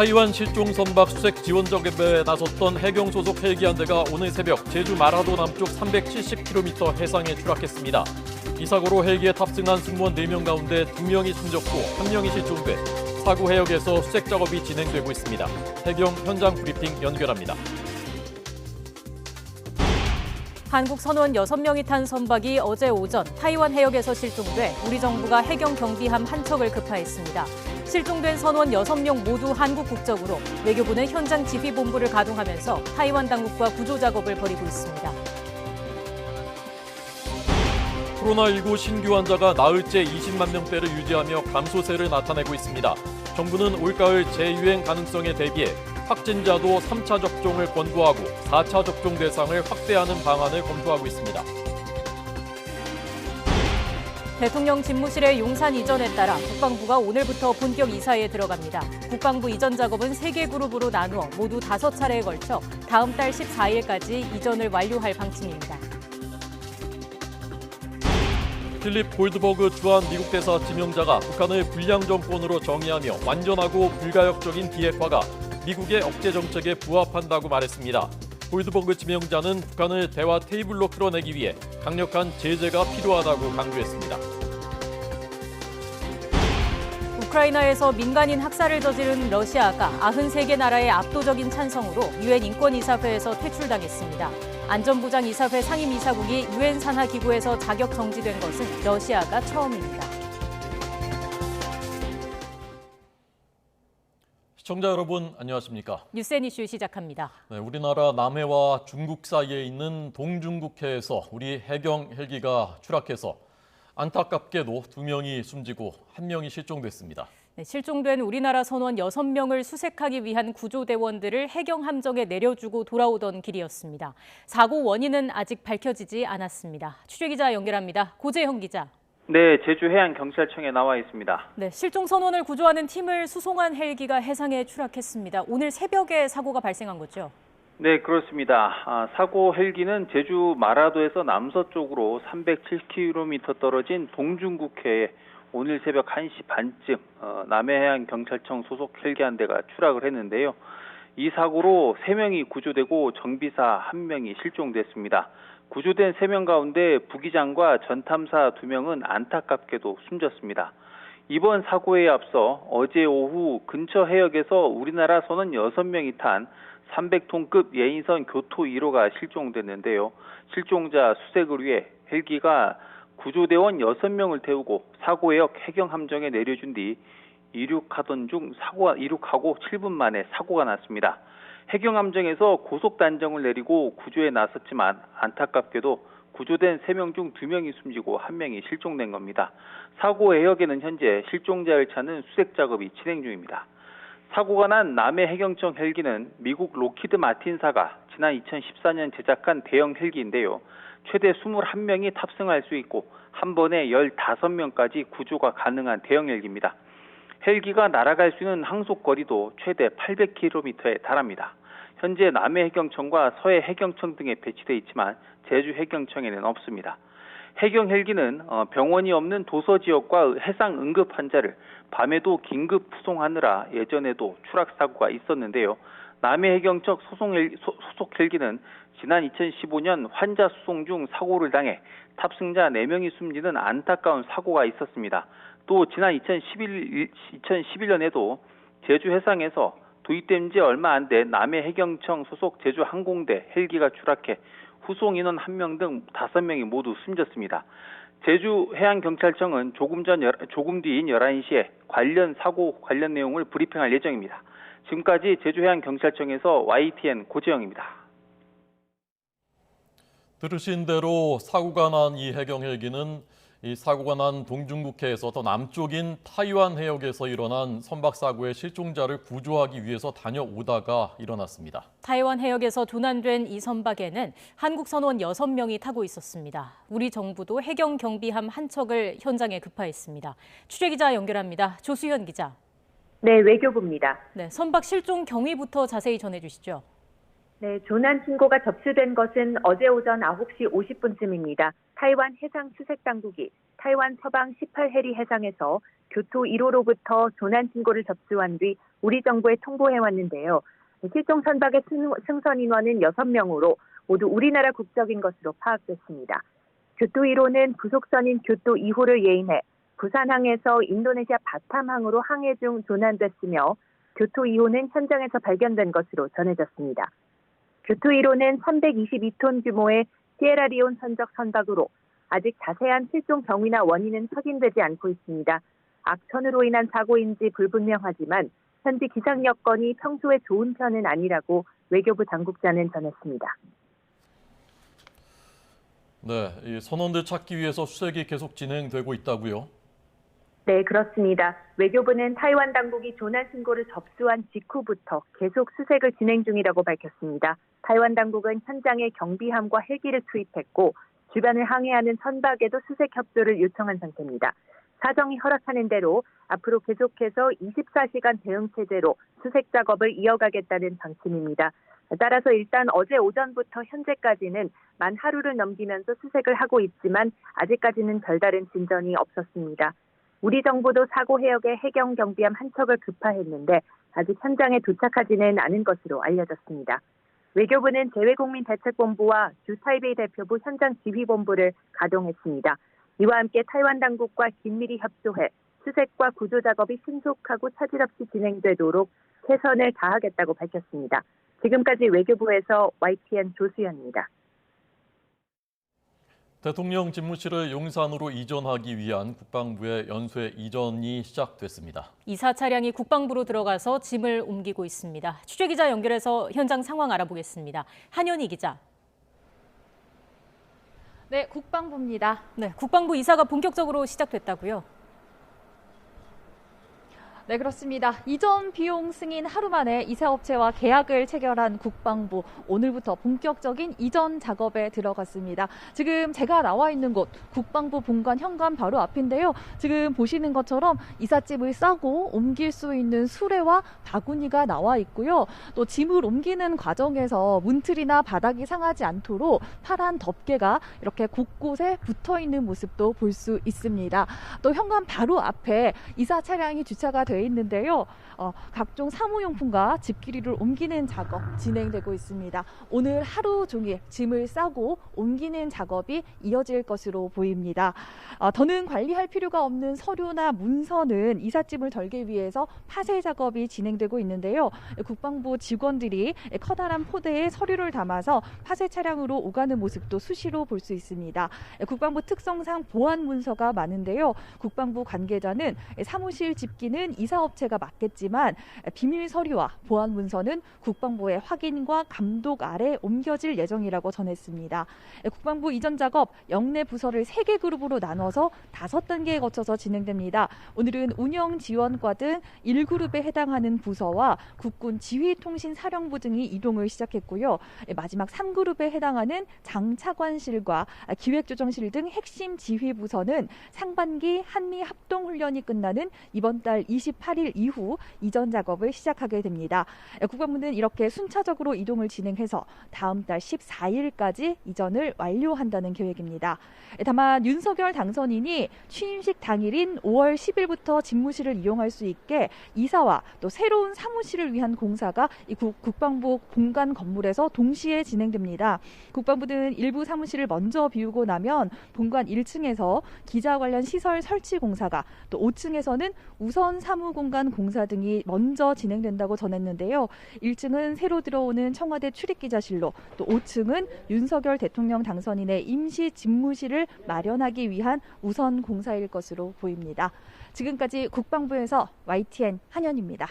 타이완 실종 선박 수색 지원 작업에 나섰던 해경 소속 헬기 한 대가 오늘 새벽 제주 마라도 남쪽 370km 해상에 추락했습니다. 이 사고로 헬기에 탑승한 승무원 4명 가운데 2명이 숨졌고 1명이 실종돼 사고 해역에서 수색 작업이 진행되고 있습니다. 해경 현장 브리핑 연결합니다. 한국 선원 6명이 탄 선박이 어제 오전 타이완 해역에서 실종돼 우리 정부가 해경 경비함 한 척을 급파했습니다. 실종된 선원 6명 모두 한국 국적으로 외교부는 현장 지휘본부를 가동하면서 타이완 당국과 구조 작업을 벌이고 있습니다. 코로나19 신규 환자가 나흘째 20만 명대를 유지하며 감소세를 나타내고 있습니다. 정부는 올가을 재유행 가능성에 대비해 확진자도 3차 접종을 권고하고 4차 접종 대상을 확대하는 방안을 검토하고 있습니다. 대통령 집무실의 용산 이전에 따라 국방부가 오늘부터 본격 이사에 들어갑니다. 국방부 이전 작업은 3개 그룹으로 나누어 모두 5차례에 걸쳐 다음 달 14일까지 이전을 완료할 방침입니다. 필립 골드버그 주한 미국 대사 지명자가 북한을 불량 정권으로 정의하며 완전하고 불가역적인 비핵화가 미국의 억제 정책에 부합한다고 말했습니다. 골드버그 지명자는 북한을 대화 테이블로 끌어내기 위해 강력한 제재가 필요하다고 강조했습니다. 우크라이나에서 민간인 학살을 저지른 러시아가 93개 나라의 압도적인 찬성으로 유엔 인권이사회에서 퇴출당했습니다. 안전보장이사회 상임이사국이 유엔 산하 기구에서 자격 정지된 것은 러시아가 처음입니다. 시청자 여러분 안녕하십니까? 뉴스앤 이슈 시작합니다. 네, 우리나라 남해와 중국 사이에 있는 동중국해에서 우리 해경 헬기가 추락해서 안타깝게도 2명이 숨지고 1명이 실종됐습니다. 네, 실종된 우리나라 선원 6명을 수색하기 위한 구조대원들을 해경 함정에 내려주고 돌아오던 길이었습니다. 사고 원인은 아직 밝혀지지 않았습니다. 취재기자 연결합니다. 고재형 기자. 네, 제주해양경찰청에 나와 있습니다. 네, 실종 선원을 구조하는 팀을 수송한 헬기가 해상에 추락했습니다. 오늘 새벽에 사고가 발생한 거죠? 네, 그렇습니다. 사고 헬기는 제주 마라도에서 남서쪽으로 307km 떨어진 동중국해에 오늘 새벽 1시 반쯤 남해해양경찰청 소속 헬기 한 대가 추락을 했는데요. 이 사고로 3명이 구조되고 정비사 1명이 실종됐습니다. 구조된 3명 가운데 부기장과 전탐사 2명은 안타깝게도 숨졌습니다. 이번 사고에 앞서 어제 오후 근처 해역에서 우리나라 선원 6명이 탄 300톤급 예인선 교토 1호가 실종됐는데요. 실종자 수색을 위해 헬기가 구조대원 6명을 태우고 사고해역 해경 함정에 내려준 뒤 이륙하던 중 이륙하고 7분 만에 사고가 났습니다. 해경 함정에서 고속 단정을 내리고 구조에 나섰지만 안타깝게도 구조된 3명 중 2명이 숨지고 1명이 실종된 겁니다. 사고 해역에는 현재 실종자를 찾는 수색 작업이 진행 중입니다. 사고가 난 남해해경청 헬기는 미국 로키드 마틴사가 지난 2014년 제작한 대형 헬기인데요. 최대 21명이 탑승할 수 있고 한 번에 15명까지 구조가 가능한 대형 헬기입니다. 헬기가 날아갈 수 있는 항속 거리도 최대 800km에 달합니다. 현재 남해해경청과 서해해경청 등에 배치돼 있지만 제주해경청에는 없습니다. 해경 헬기는 병원이 없는 도서 지역과 해상 응급 환자를 밤에도 긴급 후송하느라 예전에도 추락 사고가 있었는데요. 남해해경청 소속 헬기는 지난 2015년 환자 수송 중 사고를 당해 탑승자 4명이 숨지는 안타까운 사고가 있었습니다. 또 지난 2011년에도 제주 해상에서 도입된 지 얼마 안 된 남해해경청 소속 제주항공대 헬기가 추락해 후송 인원 1명 등 5명이 모두 숨졌습니다. 제주해양경찰청은 조금 뒤인 11시에 관련 내용을 브리핑할 예정입니다. 지금까지 제주해양경찰청에서 YTN 고재영입니다. 들으신 대로 사고가 난 이 해경 헬기는 이 사고가 난 동중국해에서 더 남쪽인 타이완 해역에서 일어난 선박 사고의 실종자를 구조하기 위해서 다녀오다가 일어났습니다. 타이완 해역에서 조난된 이 선박에는 한국 선원 6명이 타고 있었습니다. 우리 정부도 해경 경비함 한 척을 현장에 급파했습니다. 취재기자 연결합니다. 조수현 기자. 네, 외교부입니다. 네, 선박 실종 경위부터 자세히 전해주시죠. 네, 조난 신고가 접수된 것은 어제 오전 9시 50분쯤입니다. 타이완 해상수색당국이 타이완 서방 18해리 해상에서 교토 1호로부터 조난 신고를 접수한 뒤 우리 정부에 통보해왔는데요. 실종 선박의 승선 인원은 6명으로 모두 우리나라 국적인 것으로 파악됐습니다. 교토 1호는 부속선인 교토 2호를 예인해 부산항에서 인도네시아 바탐항으로 항해 중 조난됐으며 교토 2호는 현장에서 발견된 것으로 전해졌습니다. 교토 1호는 322톤 규모의 시에라리온 선적 선박으로 아직 자세한 실종 경위나 원인은 확인되지 않고 있습니다. 악천후로 인한 사고인지 불분명하지만 현지 기상 여건이 평소에 좋은 편은 아니라고 외교부 당국자는 전했습니다. 네, 이 선원들 찾기 위해서 수색이 계속 진행되고 있다고요? 네, 그렇습니다. 외교부는 타이완 당국이 조난 신고를 접수한 직후부터 계속 수색을 진행 중이라고 밝혔습니다. 타이완 당국은 현장에 경비함과 헬기를 투입했고 주변을 항해하는 선박에도 수색 협조를 요청한 상태입니다. 사정이 허락하는 대로 앞으로 계속해서 24시간 대응 체제로 수색 작업을 이어가겠다는 방침입니다. 따라서 일단 어제 오전부터 현재까지는 만 하루를 넘기면서 수색을 하고 있지만 아직까지는 별다른 진전이 없었습니다. 우리 정부도 사고 해역에 해경 경비함 한 척을 급파했는데 아직 현장에 도착하지는 않은 것으로 알려졌습니다. 외교부는 재외국민대책본부와 주타이베이 대표부 현장 지휘본부를 가동했습니다. 이와 함께 타이완 당국과 긴밀히 협조해 수색과 구조 작업이 신속하고 차질 없이 진행되도록 최선을 다하겠다고 밝혔습니다. 지금까지 외교부에서 YTN 조수연입니다. 대통령 집무실을 용산으로 이전하기 위한 국방부의 연쇄 이전이 시작됐습니다. 이사 차량이 국방부로 들어가서 짐을 옮기고 있습니다. 취재기자 연결해서 현장 상황 알아보겠습니다. 한현희 기자. 네, 국방부입니다. 네, 국방부 이사가 본격적으로 시작됐다고요? 네, 그렇습니다. 이전 비용 승인 하루 만에 이사업체와 계약을 체결한 국방부. 오늘부터 본격적인 이전 작업에 들어갔습니다. 지금 제가 나와 있는 곳 국방부 본관 현관 바로 앞인데요. 지금 보시는 것처럼 이삿짐을 싸고 옮길 수 있는 수레와 바구니가 나와 있고요. 또 짐을 옮기는 과정에서 문틀이나 바닥이 상하지 않도록 파란 덮개가 이렇게 곳곳에 붙어 있는 모습도 볼 수 있습니다. 또 현관 바로 앞에 이사 차량이 주차가 되어 있는데요. 각종 사무용품과 집기류를 옮기는 작업 진행되고 있습니다. 오늘 하루 종일 짐을 싸고 옮기는 작업이 이어질 것으로 보입니다. 더는 관리할 필요가 없는 서류나 문서는 이삿짐을 덜기 위해서 파쇄 작업이 진행되고 있는데요. 국방부 직원들이 커다란 포대에 서류를 담아서 파쇄 차량으로 오가는 모습도 수시로 볼 수 있습니다. 국방부 특성상 보안 문서가 많은데요. 국방부 관계자는 사무실 집기는 이사업체가 맡겠지만 비밀 서류와 보안 문서는 국방부의 확인과 감독 아래 옮겨질 예정이라고 전했습니다. 국방부 이전 작업 영내 부서를 3개 그룹으로 나눠서 5단계에 거쳐서 진행됩니다. 오늘은 운영지원과 등 1그룹에 해당하는 부서와 국군 지휘통신사령부 등이 이동을 시작했고요. 마지막 3그룹에 해당하는 장차관실과 기획조정실 등 핵심 지휘부서는 상반기 한미합동훈련이 끝나는 이번 달 28일 이후 이전 작업을 시작하게 됩니다. 국방부는 이렇게 순차적으로 이동을 진행해서 다음 달 14일까지 이전을 완료한다는 계획입니다. 다만 윤석열 당선인이 취임식 당일인 5월 10일부터 집무실을 이용할 수 있게 이사와 또 새로운 사무실을 위한 공사가 이 국방부 본관 건물에서 동시에 진행됩니다. 국방부는 일부 사무실을 먼저 비우고 나면 본관 1층에서 기자 관련 시설 설치 공사가 또 5층에서는 우선 사무공간 공사 등이 먼저 진행된다고 전했는데요. 1층은 새로 들어오는 청와대 출입기자실로 또 5층은 윤석열 대통령 당선인의 임시 집무실을 마련하기 위한 우선 공사일 것으로 보입니다. 지금까지 국방부에서 YTN 한현입니다.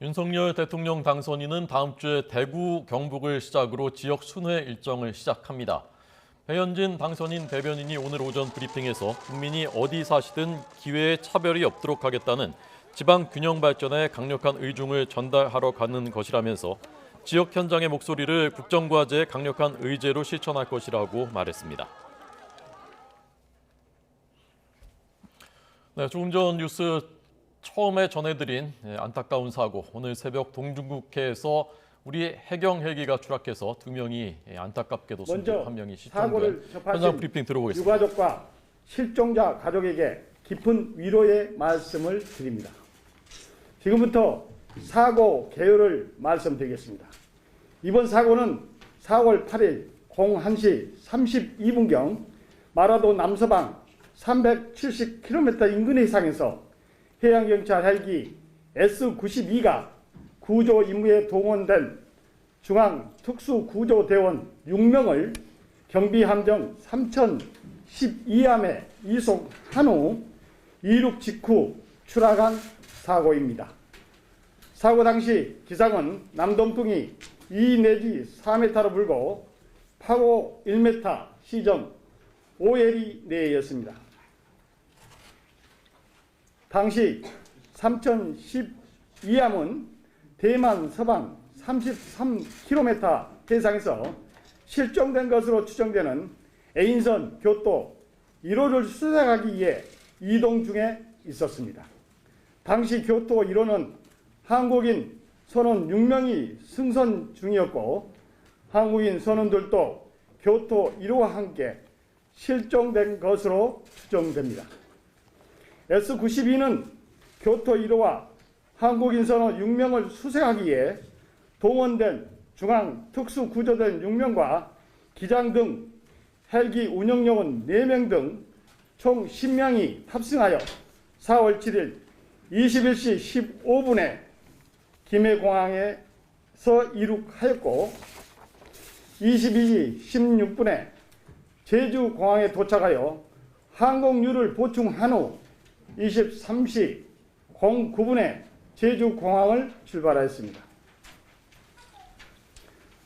윤석열 대통령 당선인은 다음 주에 대구, 경북을 시작으로 지역 순회 일정을 시작합니다. 배현진 당선인 대변인이 오늘 오전 브리핑에서 국민이 어디 사시든 기회에 차별이 없도록 하겠다는 지방 균형 발전에 강력한 의중을 전달하러 가는 것이라면서 지역 현장의 목소리를 국정과제의 강력한 의제로 실천할 것이라고 말했습니다. 네, 조금 전 뉴스 처음에 전해드린 안타까운 사고, 오늘 새벽 동중국해에서 우리 해경 헬기가 추락해서 2명이 안타깝게도 숨지고 1명이 실종된 현장 브리핑 들어보겠습니다. 유가족과 실종자 가족에게 깊은 위로의 말씀을 드립니다. 지금부터 사고 개요를 말씀드리겠습니다. 이번 사고는 4월 8일 01시 32분경 마라도 남서방 370km 인근 해상에서 해양경찰 헬기 S-92가 구조 임무에 동원된 중앙특수구조대원 6명을 경비함정 3012함에 이송한 후 이륙 직후 추락한 사고입니다. 사고 당시 기상은 남동풍이 2 내지 4m로 불고 파고 1m, 시점 5해리 내였습니다. 당시 3012함은 대만 서방 33km 해상에서 실종된 것으로 추정되는 애인선 교토 1호를 수색하기 위해 이동 중에 있었습니다. 당시 교토 1호는 한국인 선원 6명이 승선 중이었고 한국인 선원들도 교토 1호와 함께 실종된 것으로 추정됩니다. S-92는 교토 1호와 한국인 선원 6명을 수색하기 위해 동원된 중앙특수구조대 6명과 기장 등 헬기 운영요원 4명 등 총 10명이 탑승하여 4월 7일 21시 15분에 김해공항에서 이륙하였고 22시 16분에 제주공항에 도착하여 항공유를 보충한 후 23시 09분에 제주공항을 출발하였습니다.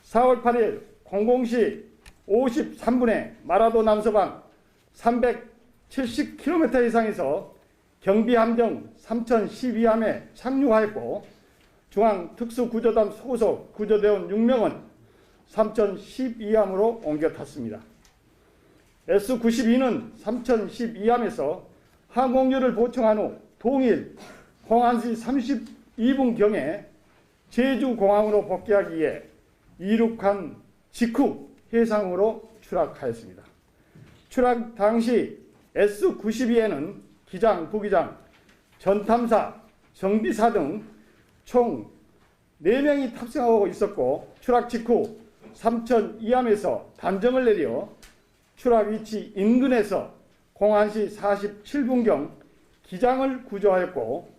4월 8일 00시 53분에 마라도 남서방 370km 이상에서 경비함정 3012함에 착륙하였고 중앙특수구조단 소속 구조대원 6명은 3012함으로 옮겨 탔습니다. S-92는 3012함에서 항공유를 보충한 후 동일 01시 32분경에 제주공항으로 복귀하기 위해 이륙한 직후 해상으로 추락하였습니다. 추락 당시 S-92에는 기장, 부기장, 전탐사, 정비사 등 총 4명이 탑승하고 있었고 추락 직후 3002함에서 단정을 내려 추락 위치 인근에서 01시 47분경 기장을 구조하였고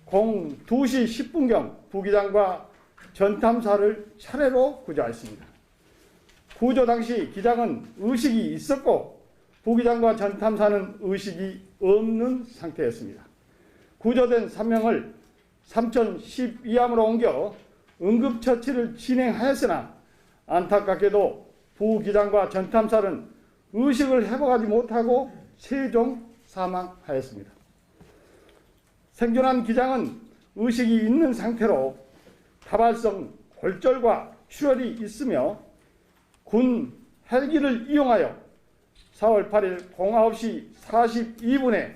02시 10분경 부기장과 전탐사를 차례로 구조하였습니다. 구조 당시 기장은 의식이 있었고 부기장과 전탐사는 의식이 없는 상태였습니다. 구조된 3명을 3012함으로 옮겨 응급처치를 진행하였으나 안타깝게도 부기장과 전탐사는 의식을 회복하지 못하고 최종 사망하였습니다. 생존한 기장은 의식이 있는 상태로 다발성 골절과 출혈이 있으며 군 헬기를 이용하여 4월 8일 09시 42분에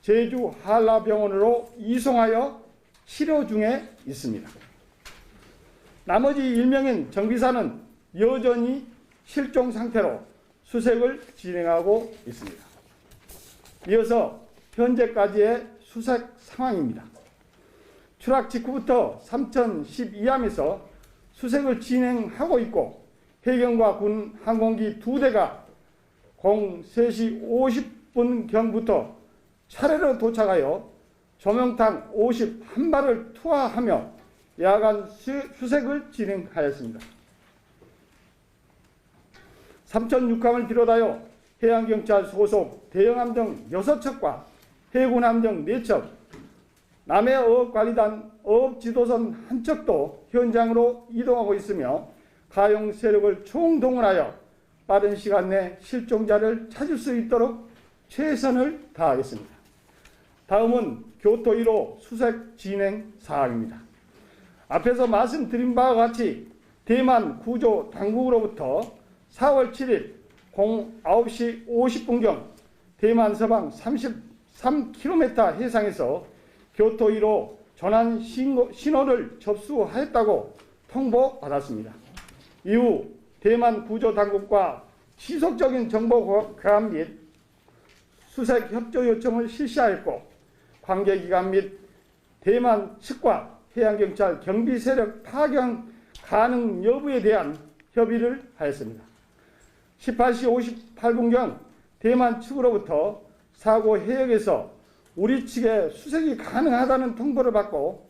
제주 한라병원으로 이송하여 치료 중에 있습니다. 나머지 1명인 정비사는 여전히 실종 상태로 수색을 진행하고 있습니다. 이어서 현재까지의 수색 상황입니다. 추락 직후부터 3012함에서 수색을 진행하고 있고 해경과 군 항공기 2대가 03시 50분경부터 차례로 도착하여 조명탄 51발을 투하하며 야간 수색을 진행하였습니다. 3006함을 비롯하여 해양경찰 소속 대형함정 6척과 해군함정 4척, 남해어업관리단 어업지도선 1척도 현장으로 이동하고 있으며 가용 세력을 총동원하여 빠른 시간 내 실종자를 찾을 수 있도록 최선을 다하겠습니다. 다음은 교토 1호 수색 진행 사항입니다. 앞에서 말씀드린 바와 같이 대만 구조 당국으로부터 4월 7일 09시 50분경 대만 서방 33km 해상에서 교토 1호 전환 신호를 접수하였다고 통보받았습니다. 이후 대만 구조 당국과 지속적인 정보 교환 및 수색 협조 요청을 실시하였고 관계기관 및 대만 측과 해양경찰 경비 세력 파견 가능 여부에 대한 협의를 하였습니다. 18시 58분경 대만 측으로부터 사고 해역에서 우리 측에 수색이 가능하다는 통보를 받고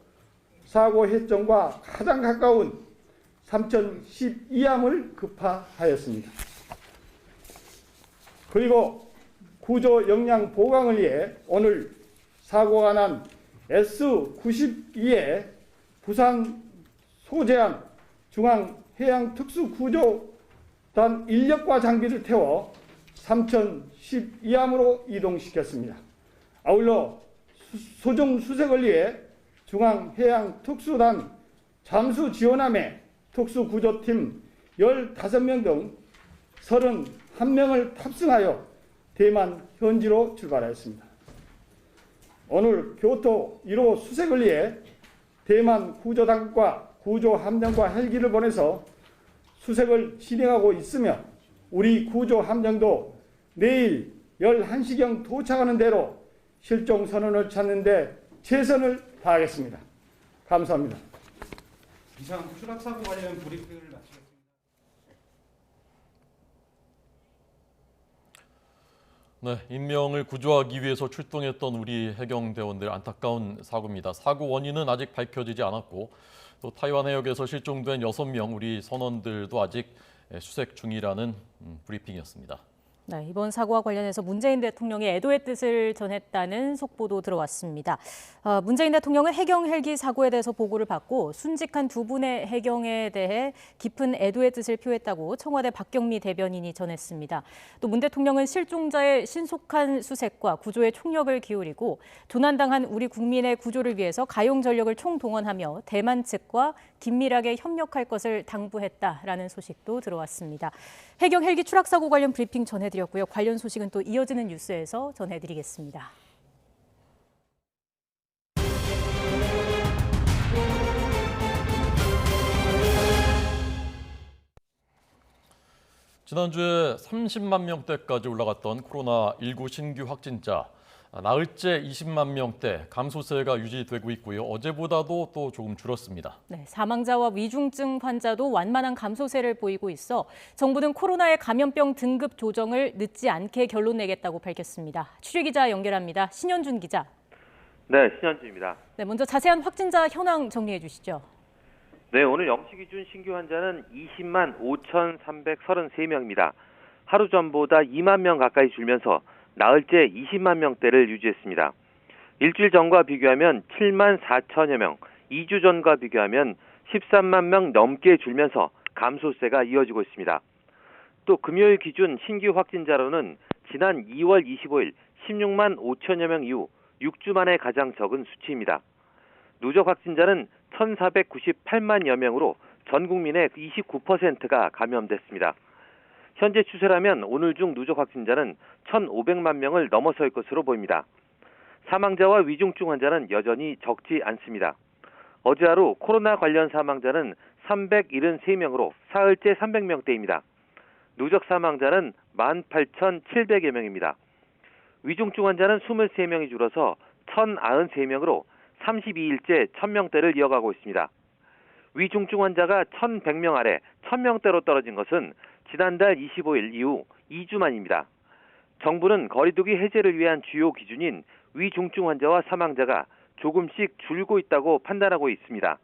사고 해점과 가장 가까운 3012암을 급파하였습니다. 그리고 구조 역량 보강을 위해 오늘 사고가 난 S-92의 부산 소재안 중앙해양특수구조단 인력과 장비를 태워 3012암으로 이동시켰습니다. 아울러 소정 수색을 위해 중앙해양특수단 잠수지원함에 특수구조팀 15명 등 31명을 탑승하여 대만 현지로 출발하였습니다. 오늘 교토 1호 수색을 위해 대만 구조당국과 구조함정과 헬기를 보내서 수색을 진행하고 있으며 우리 구조함정도 내일 11시경 도착하는 대로 실종 선원을 찾는 데 최선을 다하겠습니다. 감사합니다. 이상 추락사고 관련 브리핑을 마치겠습니다. 네, 인명을 구조하기 위해서 출동했던 우리 해경대원들 안타까운 사고입니다. 사고 원인은 아직 밝혀지지 않았고 또 타이완 해역에서 실종된 6명 우리 선원들도 아직 수색 중이라는 브리핑이었습니다. 네, 이번 사고와 관련해서 문재인 대통령이 애도의 뜻을 전했다는 속보도 들어왔습니다. 문재인 대통령은 해경 헬기 사고에 대해서 보고를 받고 순직한 두 분의 해경에 대해 깊은 애도의 뜻을 표했다고 청와대 박경미 대변인이 전했습니다. 또 문 대통령은 실종자의 신속한 수색과 구조에 총력을 기울이고 조난당한 우리 국민의 구조를 위해서 가용 전력을 총동원하며 대만 측과 긴밀하게 협력할 것을 당부했다라는 소식도 들어왔습니다. 해경 헬기 추락 사고 관련 브리핑 전해드렸고요. 관련 소식은 또 이어지는 뉴스에서 전해드리겠습니다. 지난주에 30만 명대까지 올라갔던 코로나19 신규 확진자, 나흘째 20만 명대 감소세가 유지되고 있고요. 어제보다도 또 조금 줄었습니다. 네, 사망자와 위중증 환자도 완만한 감소세를 보이고 있어 정부는 코로나의 감염병 등급 조정을 늦지 않게 결론 내겠다고 밝혔습니다. 취재기자 연결합니다. 신현준 기자. 네, 신현준입니다. 네, 먼저 자세한 확진자 현황 정리해 주시죠. 네, 오늘 0시 기준 신규 환자는 20만 5,333명입니다. 하루 전보다 2만 명 가까이 줄면서 나흘째 20만 명대를 유지했습니다. 일주일 전과 비교하면 7만 4천여 명, 2주 전과 비교하면 13만 명 넘게 줄면서 감소세가 이어지고 있습니다. 또 금요일 기준 신규 확진자로는 지난 2월 25일 16만 5천여 명 이후 6주 만에 가장 적은 수치입니다. 누적 확진자는 1,498만여 명으로 전 국민의 29%가 감염됐습니다. 현재 추세라면 오늘 중 누적 확진자는 1,500만 명을 넘어설 것으로 보입니다. 사망자와 위중증 환자는 여전히 적지 않습니다. 어제 하루 코로나 관련 사망자는 373명으로 사흘째 300명대입니다. 누적 사망자는 18,700여 명입니다. 위중증 환자는 23명이 줄어서 1,093명으로 32일째 1,000명대를 이어가고 있습니다. 위중증 환자가 1,100명 아래 1,000명대로 떨어진 것은 지난달 25일 이후 2주 만입니다. 정부는 거리두기 해제를 위한 주요 기준인 위중증 환자와 사망자가 조금씩 줄고 있다고 판단하고 있습니다.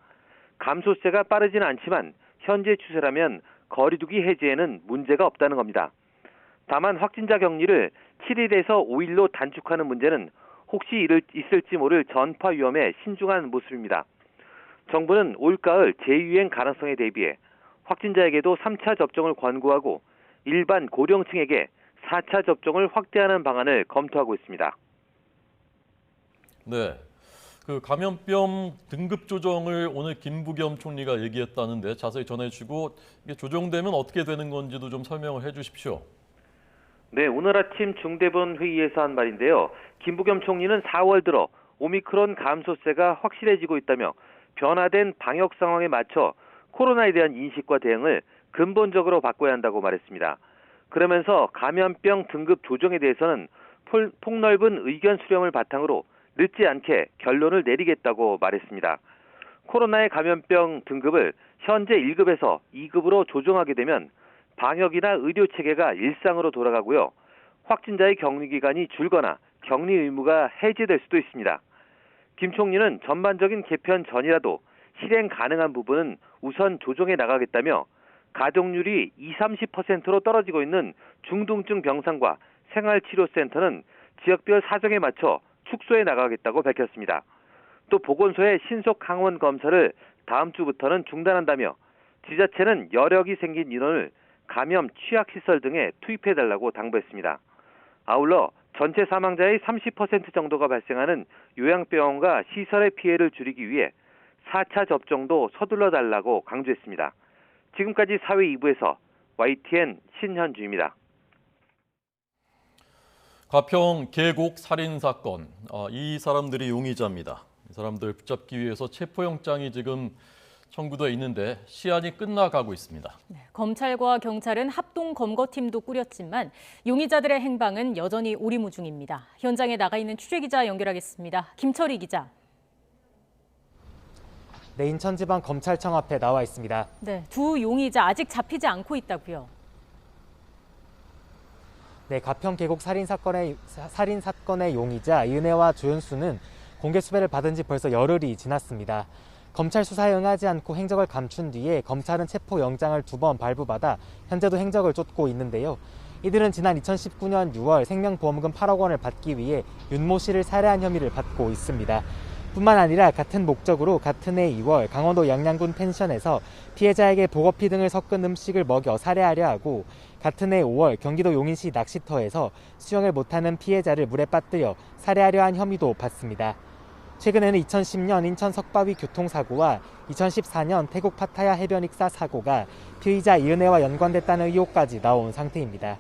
감소세가 빠르지는 않지만 현재 추세라면 거리두기 해제에는 문제가 없다는 겁니다. 다만 확진자 격리를 7일에서 5일로 단축하는 문제는 혹시 있을지 모를 전파 위험에 신중한 모습입니다. 정부는 올가을 재유행 가능성에 대비해 확진자에게도 3차 접종을 권고하고 일반 고령층에게 4차 접종을 확대하는 방안을 검토하고 있습니다. 네, 그 감염병 등급 조정을 오늘 김부겸 총리가 얘기했다는데 자세히 전해주시고 이게 조정되면 어떻게 되는 건지도 좀 설명을 해주십시오. 네, 오늘 아침 중대본 회의에서 한 말인데요. 김부겸 총리는 4월 들어 오미크론 감소세가 확실해지고 있다며 변화된 방역 상황에 맞춰 코로나에 대한 인식과 대응을 근본적으로 바꿔야 한다고 말했습니다. 그러면서 감염병 등급 조정에 대해서는 폭넓은 의견 수렴을 바탕으로 늦지 않게 결론을 내리겠다고 말했습니다. 코로나의 감염병 등급을 현재 1급에서 2급으로 조정하게 되면 방역이나 의료 체계가 일상으로 돌아가고요. 확진자의 격리 기간이 줄거나 격리 의무가 해제될 수도 있습니다. 김 총리는 전반적인 개편 전이라도 실행 가능한 부분은 우선 조정해 나가겠다며 가동률이 20-30%로 떨어지고 있는 중등증 병상과 생활치료센터는 지역별 사정에 맞춰 축소해 나가겠다고 밝혔습니다. 또 보건소의 신속 항원 검사를 다음 주부터는 중단한다며 지자체는 여력이 생긴 인원을 감염 취약시설 등에 투입해달라고 당부했습니다. 아울러 전체 사망자의 30% 정도가 발생하는 요양병원과 시설의 피해를 줄이기 위해 4차 접종도 서둘러 달라고 강조했습니다. 지금까지 사회 2부에서 YTN 신현주입니다. 가평 계곡 살인 사건. 이 사람들이 용의자입니다. 이 사람들 붙잡기 위해서 체포영장이 지금 청구돼 있는데 시한이 끝나가고 있습니다. 검찰과 경찰은 합동 검거팀도 꾸렸지만 용의자들의 행방은 여전히 오리무중입니다. 현장에 나가 있는 취재기자 연결하겠습니다. 김철희 기자. 네, 인천지방검찰청 앞에 나와 있습니다. 네, 두 용의자 아직 잡히지 않고 있다고요. 네, 가평 계곡 살인 사건의 용의자 이은혜와 조현수는 공개 수배를 받은 지 벌써 열흘이 지났습니다. 검찰 수사에 응하지 않고 행적을 감춘 뒤에 검찰은 체포영장을 2번 발부받아 현재도 행적을 쫓고 있는데요. 이들은 지난 2019년 6월 생명보험금 8억 원을 받기 위해 윤모 씨를 살해한 혐의를 받고 있습니다. 뿐만 아니라 같은 목적으로 같은 해 2월 강원도 양양군 펜션에서 피해자에게 보거피 등을 섞은 음식을 먹여 살해하려 하고 같은 해 5월 경기도 용인시 낚시터에서 수영을 못하는 피해자를 물에 빠뜨려 살해하려 한 혐의도 받습니다. 최근에는 2010년 인천 석바위 교통사고와 2014년 태국 파타야 해변 익사 사고가 피의자 이은혜와 연관됐다는 의혹까지 나온 상태입니다.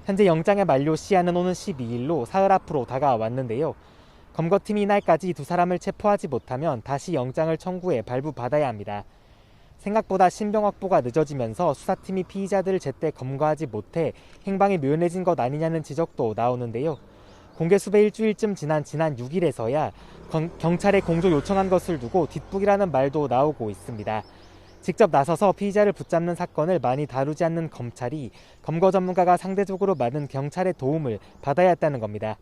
현재 영장의 만료 시한은 오는 12일로 사흘 앞으로 다가왔는데요. 검거팀이 이날까지 두 사람을 체포하지 못하면 다시 영장을 청구해 발부받아야 합니다. 생각보다 신병 확보가 늦어지면서 수사팀이 피의자들을 제때 검거하지 못해 행방이 묘연해진 것 아니냐는 지적도 나오는데요. 공개 수배 일주일쯤 지난 6일에서야 경찰에 공조 요청한 것을 두고 뒷북이라는 말도 나오고 있습니다. 직접 나서서 피의자를 붙잡는 사건을 많이 다루지 않는 검찰이 검거 전문가가 상대적으로 많은 경찰의 도움을 받아야 했다는 겁니다.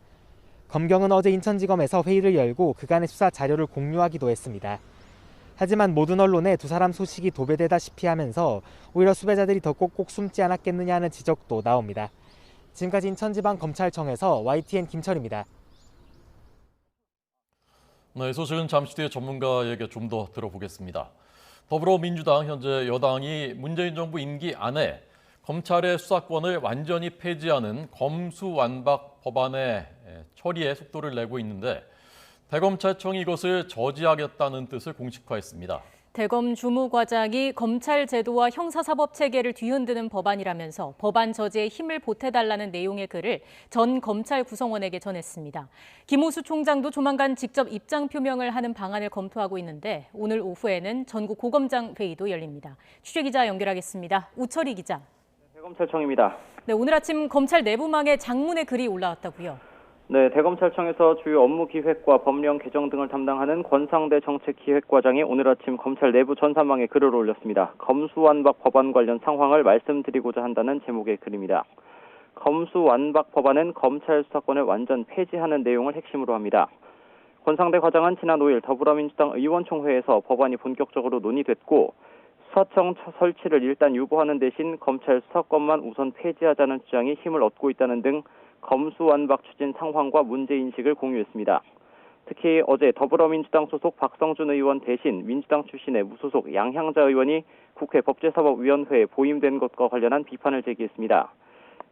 검경은 어제 인천지검에서 회의를 열고 그간의 수사 자료를 공유하기도 했습니다. 하지만 모든 언론에 두 사람 소식이 도배되다시피 하면서 오히려 수배자들이 더 꼭꼭 숨지 않았겠느냐는 지적도 나옵니다. 지금까지 인천지방검찰청에서 YTN 김철입니다. 네, 이 소식은 잠시 뒤에 전문가에게 좀 더 들어보겠습니다. 더불어민주당 현재 여당이 문재인 정부 임기 안에 검찰의 수사권을 완전히 폐지하는 검수완박 법안의 처리에 속도를 내고 있는데 대검찰청이 이것을 저지하겠다는 뜻을 공식화했습니다. 대검 주무과장이 검찰 제도와 형사사법 체계를 뒤흔드는 법안이라면서 법안 저지에 힘을 보태달라는 내용의 글을 전 검찰 구성원에게 전했습니다. 김호수 총장도 조만간 직접 입장 표명을 하는 방안을 검토하고 있는데 오늘 오후에는 전국 고검장 회의도 열립니다. 취재기자 연결하겠습니다. 우철희 기자. 대검찰청입니다. 네, 오늘 아침 검찰 내부망에 장문의 글이 올라왔다고요. 네, 대검찰청에서 주요 업무 기획과 법령 개정 등을 담당하는 권상대 정책기획과장이 오늘 아침 검찰 내부 전산망에 글을 올렸습니다. 검수완박 법안 관련 상황을 말씀드리고자 한다는 제목의 글입니다. 검수완박 법안은 검찰 수사권을 완전 폐지하는 내용을 핵심으로 합니다. 권상대 과장은 지난 5일 더불어민주당 의원총회에서 법안이 본격적으로 논의됐고 수사청 설치를 일단 유보하는 대신 검찰 수사권만 우선 폐지하자는 주장이 힘을 얻고 있다는 등 검수완박 추진 상황과 문제인식을 공유했습니다. 특히 어제 더불어민주당 소속 박성준 의원 대신 민주당 출신의 무소속 양향자 의원이 국회 법제사법위원회에 보임된 것과 관련한 비판을 제기했습니다.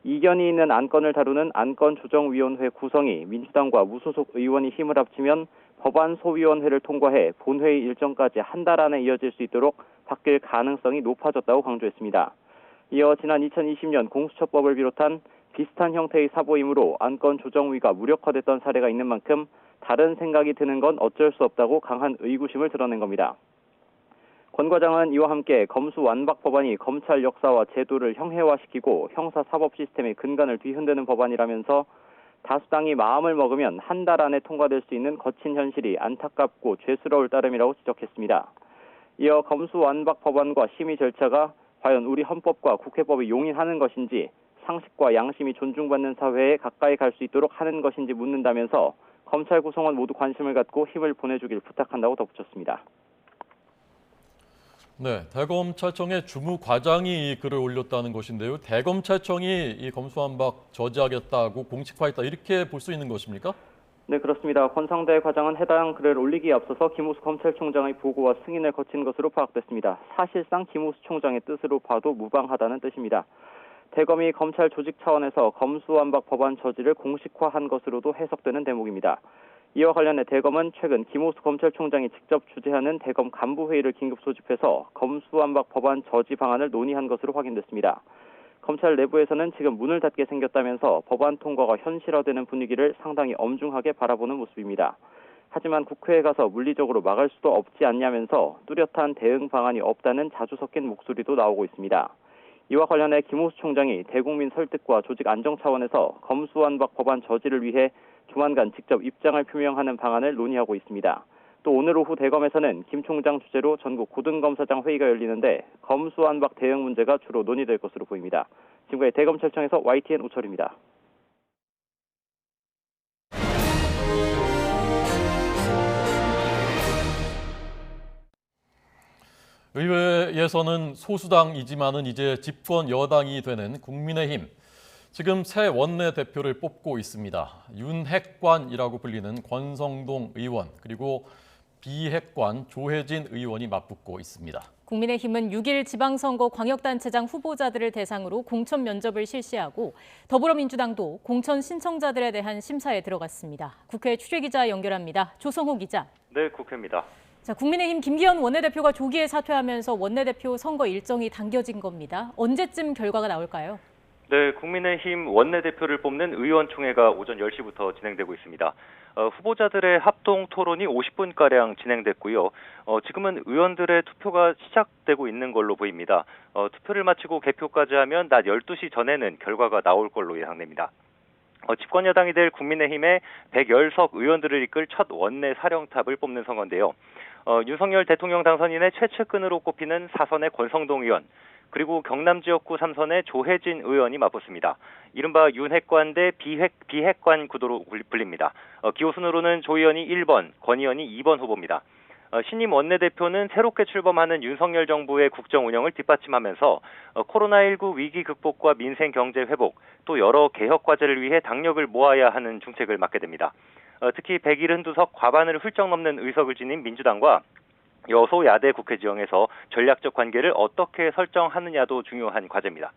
이견이 있는 안건을 다루는 안건조정위원회 구성이 민주당과 무소속 의원이 힘을 합치면 법안 소위원회를 통과해 본회의 일정까지 한 달 안에 이어질 수 있도록 바뀔 가능성이 높아졌다고 강조했습니다. 이어 지난 2020년 공수처법을 비롯한 비슷한 형태의 사보임으로 안건조정위가 무력화됐던 사례가 있는 만큼 다른 생각이 드는 건 어쩔 수 없다고 강한 의구심을 드러낸 겁니다. 권 과장은 이와 함께 검수완박 법안이 검찰 역사와 제도를 형해화시키고 형사사법 시스템의 근간을 뒤흔드는 법안이라면서 다수당이 마음을 먹으면 한 달 안에 통과될 수 있는 거친 현실이 안타깝고 죄스러울 따름이라고 지적했습니다. 이어 검수완박 법안과 심의 절차가 과연 우리 헌법과 국회법이 용인하는 것인지 상식과 양심이 존중받는 사회에 가까이 갈 수 있도록 하는 것인지 묻는다면서 검찰 구성원 모두 관심을 갖고 힘을 보내주길 부탁한다고 덧붙였습니다. 네, 대검찰청의 주무과장이 이 글을 올렸다는 것인데요. 대검찰청이 이 검수완박 저지하겠다고 공식화했다 이렇게 볼 수 있는 것입니까? 네, 그렇습니다. 권상대 과장은 해당 글을 올리기에 앞서서 김우수 검찰총장의 보고와 승인을 거친 것으로 파악됐습니다. 사실상 김우수 총장의 뜻으로 봐도 무방하다는 뜻입니다. 대검이 검찰 조직 차원에서 검수완박 법안 저지를 공식화한 것으로도 해석되는 대목입니다. 이와 관련해 대검은 최근 김우수 검찰총장이 직접 주재하는 대검 간부회의를 긴급 소집해서 검수완박 법안 저지 방안을 논의한 것으로 확인됐습니다. 검찰 내부에서는 지금 문을 닫게 생겼다면서 법안 통과가 현실화되는 분위기를 상당히 엄중하게 바라보는 모습입니다. 하지만 국회에 가서 물리적으로 막을 수도 없지 않냐면서 뚜렷한 대응 방안이 없다는 자주 섞인 목소리도 나오고 있습니다. 이와 관련해 김우수 총장이 대국민 설득과 조직 안정 차원에서 검수완박 법안 저지를 위해 조만간 직접 입장을 표명하는 방안을 논의하고 있습니다. 또 오늘 오후 대검에서는 김 총장 주재로 전국 고등검사장 회의가 열리는데 검수완박 대응 문제가 주로 논의될 것으로 보입니다. 지금까지 대검찰청에서 YTN 우철입니다. 의회에서는 소수당이지만은 이제 집권 여당이 되는 국민의힘. 지금 새 원내대표를 뽑고 있습니다. 윤핵관이라고 불리는 권성동 의원 그리고 비핵관 조혜진 의원이 맞붙고 있습니다. 국민의힘은 6일 지방선거 광역단체장 후보자들을 대상으로 공천 면접을 실시하고 더불어민주당도 공천 신청자들에 대한 심사에 들어갔습니다. 국회 취재기자 연결합니다. 조성호 기자. 네, 국회입니다. 자, 국민의힘 김기현 원내대표가 조기에 사퇴하면서 원내대표 선거 일정이 당겨진 겁니다. 언제쯤 결과가 나올까요? 네, 국민의힘 원내대표를 뽑는 의원총회가 오전 10시부터 진행되고 있습니다. 후보자들의 합동 토론이 50분가량 진행됐고요. 지금은 의원들의 투표가 시작되고 있는 걸로 보입니다. 투표를 마치고 개표까지 하면 낮 12시 전에는 결과가 나올 걸로 예상됩니다. 집권 여당이 될 국민의힘의 110석 의원들을 이끌 첫 원내 사령탑을 뽑는 선거인데요. 윤석열 대통령 당선인의 최측근으로 꼽히는 4선의 권성동 의원, 그리고 경남 지역구 3선의 조혜진 의원이 맞붙습니다. 이른바 윤핵관 대 비핵관 구도로 불립니다. 기호순으로는 조 의원이 1번, 권 의원이 2번 후보입니다. 신임 원내대표는 새롭게 출범하는 윤석열 정부의 국정 운영을 뒷받침하면서 코로나19 위기 극복과 민생 경제 회복, 또 여러 개혁 과제를 위해 당력을 모아야 하는 중책을 맡게 됩니다. 특히 172석 과반을 훌쩍 넘는 의석을 지닌 민주당과 여소야대 국회 지형에서 전략적 관계를 어떻게 설정하느냐도 중요한 과제입니다.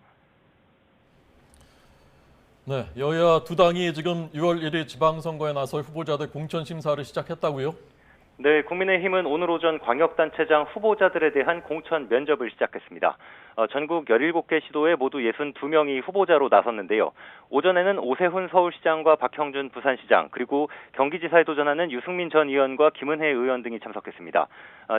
네, 여야 두 당이 지금 6월 1일 지방선거에 나설 후보자들 공천 심사를 시작했다고요? 네, 국민의힘은 오늘 오전 광역단체장 후보자들에 대한 공천 면접을 시작했습니다. 전국 17개 시도에 모두 62명이 후보자로 나섰는데요. 오전에는 오세훈 서울시장과 박형준 부산시장, 그리고 경기지사에 도전하는 유승민 전 의원과 김은혜 의원 등이 참석했습니다.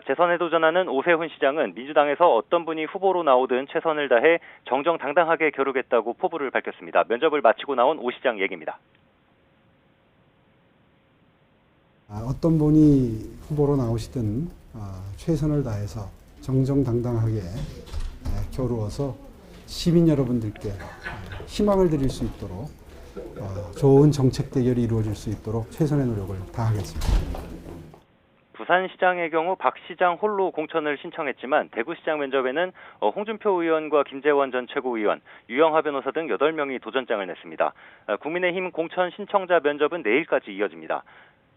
재선에 도전하는 오세훈 시장은 민주당에서 어떤 분이 후보로 나오든 최선을 다해 정정당당하게 겨루겠다고 포부를 밝혔습니다. 면접을 마치고 나온 오 시장 얘기입니다. 어떤 분이 후보로 나오시든 최선을 다해서 정정당당하게 겨루어서 시민 여러분들께 희망을 드릴 수 있도록 좋은 정책 대결이 이루어질 수 있도록 최선의 노력을 다하겠습니다. 부산시장의 경우 박 시장 홀로 공천을 신청했지만 대구시장 면접에는 홍준표 의원과 김재원 전 최고위원, 유영하 변호사 등 8명이 도전장을 냈습니다. 국민의힘 공천 신청자 면접은 내일까지 이어집니다.